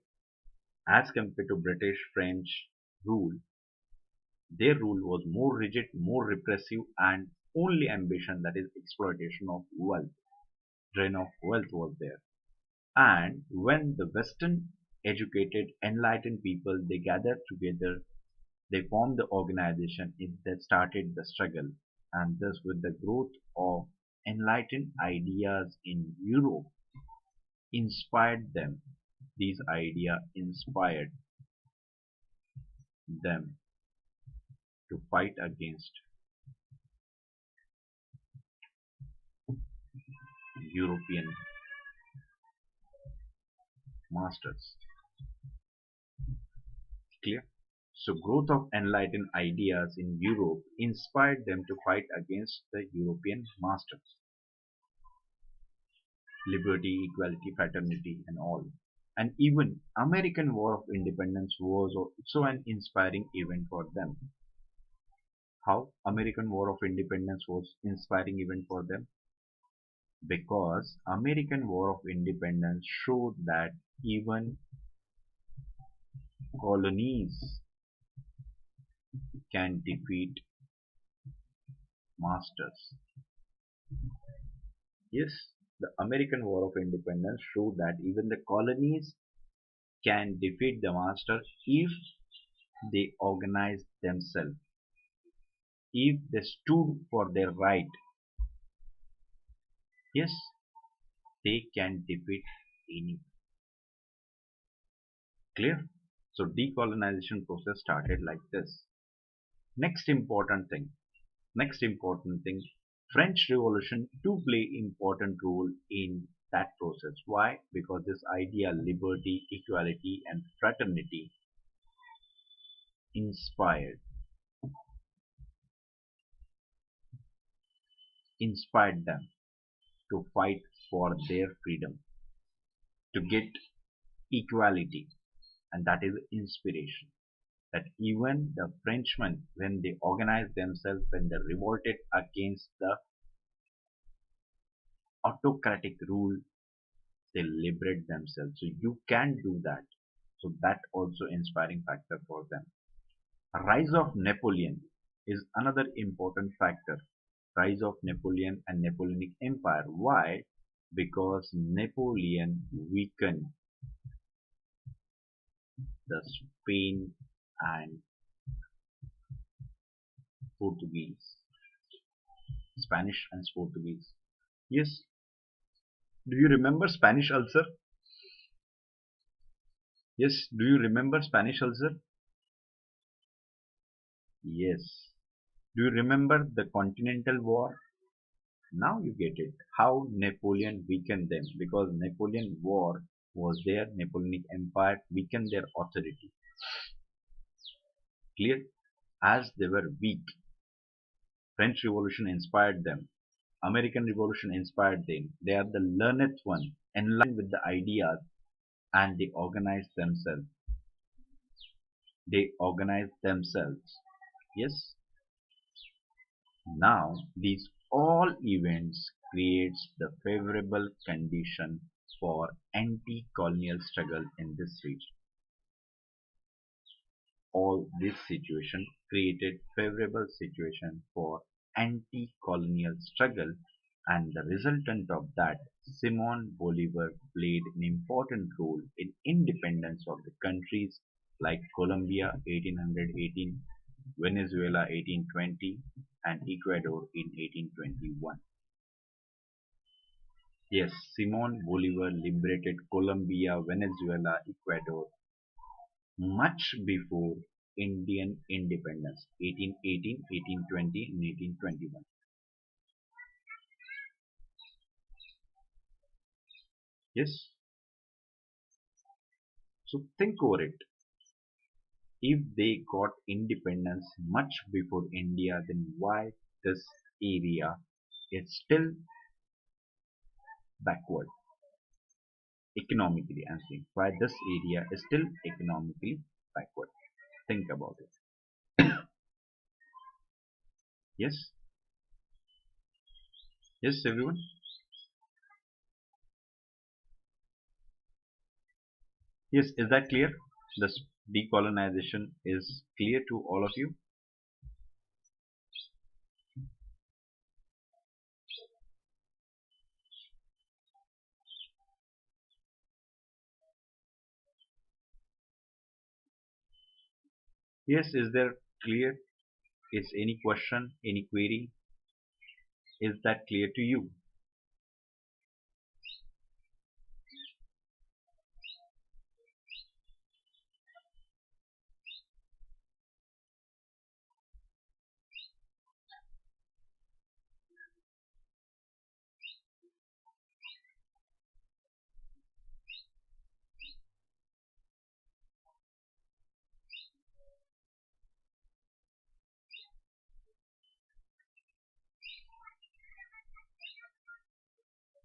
As compared to British French rule, their rule was more rigid, more repressive, and only ambition, that is exploitation of wealth. Drain of wealth was there. And when the Western educated, enlightened people, they gathered together, they formed the organization, that started the struggle. And thus with the growth of enlightened ideas in Europe, inspired them. These ideas inspired them to fight against European masters. Clear? So growth of enlightened ideas in Europe inspired them to fight against the European masters. Liberty, equality, fraternity, and all. And even American War of Independence was also an inspiring event for them. How American War of Independence was inspiring event for them? Because American War of Independence showed that even colonies can defeat masters. Yes, the American War of Independence showed that even the colonies can defeat the masters if they organized themselves, if they stood for their right. Yes, they can defeat any. Clear? So decolonization process started like this. Next important thing. Next important thing. French Revolution to play important role in that process. Why? Because this idea liberty, equality, and fraternity inspired inspired them to fight for their freedom, to get equality, and that is inspiration. That even the Frenchmen, when they organized themselves, when they revolted against the autocratic rule, they liberate themselves. So you can do that. So that also inspiring factor for them. Rise of Napoleon is another important factor. Rise of Napoleon and Napoleonic Empire. Why? Because Napoleon weakened the Spain and Portuguese, Spanish and Portuguese. Yes, do you remember Spanish ulcer? Yes, do you remember Spanish ulcer? Yes. Do you remember the Continental War? Now you get it. How Napoleon weakened them, because Napoleon War was there, Napoleonic Empire weakened their authority. Clear? As they were weak, French Revolution inspired them. American Revolution inspired them. They are the learned one, enlightened with the ideas, and they organize themselves. They organize themselves. Yes. Now these all events creates the favorable condition for anti-colonial struggle in this region. All this situation created favorable situation for anti-colonial struggle, and the resultant of that, Simon Bolivar played an important role in independence of the countries like Colombia 1818, Venezuela 1820, and Ecuador in 1821. Yes, Simon Bolivar liberated Colombia, Venezuela, Ecuador much before Indian independence, 1818, 1820, and 1821. Yes, so think over it. If they got independence much before India, then why this area is still backward economically? I'm saying why this area is still economically backward. Think about it. Yes, yes, everyone. Yes, is that clear? This decolonization is clear to all of you? Yes, is there clear? Is any question, any query? Is that clear to you?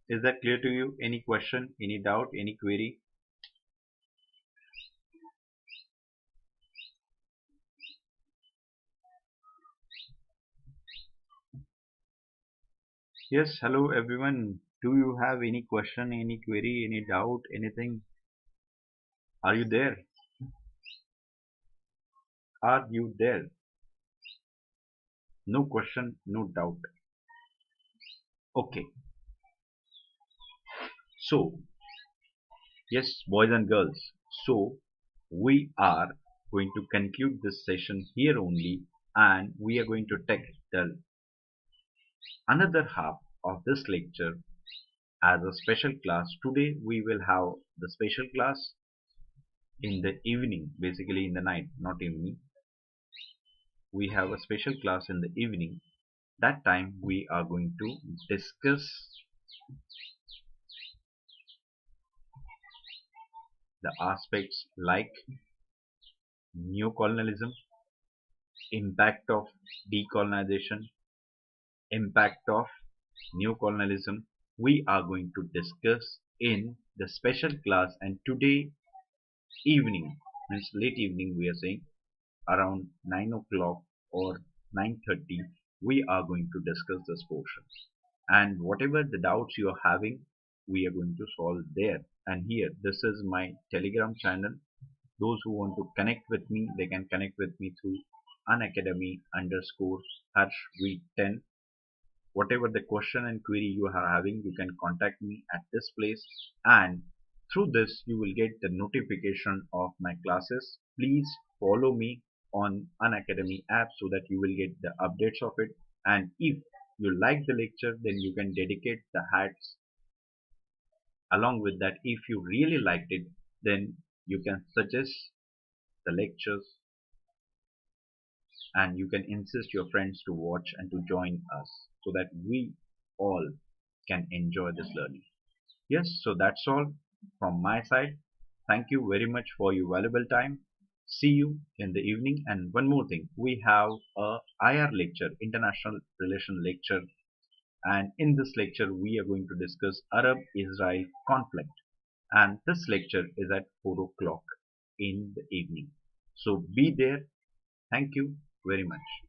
Is that clear to you? Any question, any doubt, any query? Yes, hello everyone. Do you have any question, any query, any doubt, anything? Are you there? Are you there? No question, no doubt. Okay. So, yes, boys and girls. So, we are going to conclude this session here only, and we are going to take the another half of this lecture as a special class. Today we will have the special class in the evening, basically in the night, not evening. We have a special class in the evening. That time we are going to discuss the aspects like neocolonialism, impact of decolonization, impact of neocolonialism. We are going to discuss in the special class, and today evening, means late evening, we are saying around 9 o'clock or 9:30, we are going to discuss this portion, and whatever the doubts you are having, we are going to solve there. And here, this is my Telegram channel. Those who want to connect with me, they can connect with me through Unacademy underscore Harshvardhan. Whatever the question and query you are having, you can contact me at this place, and through this you will get the notification of my classes. Please follow me on Unacademy app so that you will get the updates of it, and if you like the lecture, then you can dedicate the hats. Along with that, if you really liked it, then you can suggest the lectures, and you can insist your friends to watch and to join us so that we all can enjoy this learning. Yes, so that's all from my side. Thank you very much for your valuable time. See you in the evening. And one more thing, we have a IR lecture, International Relation lecture, and in this lecture we are going to discuss Arab-Israel conflict, and this lecture is at 4 o'clock in the evening. So be there. Thank you very much.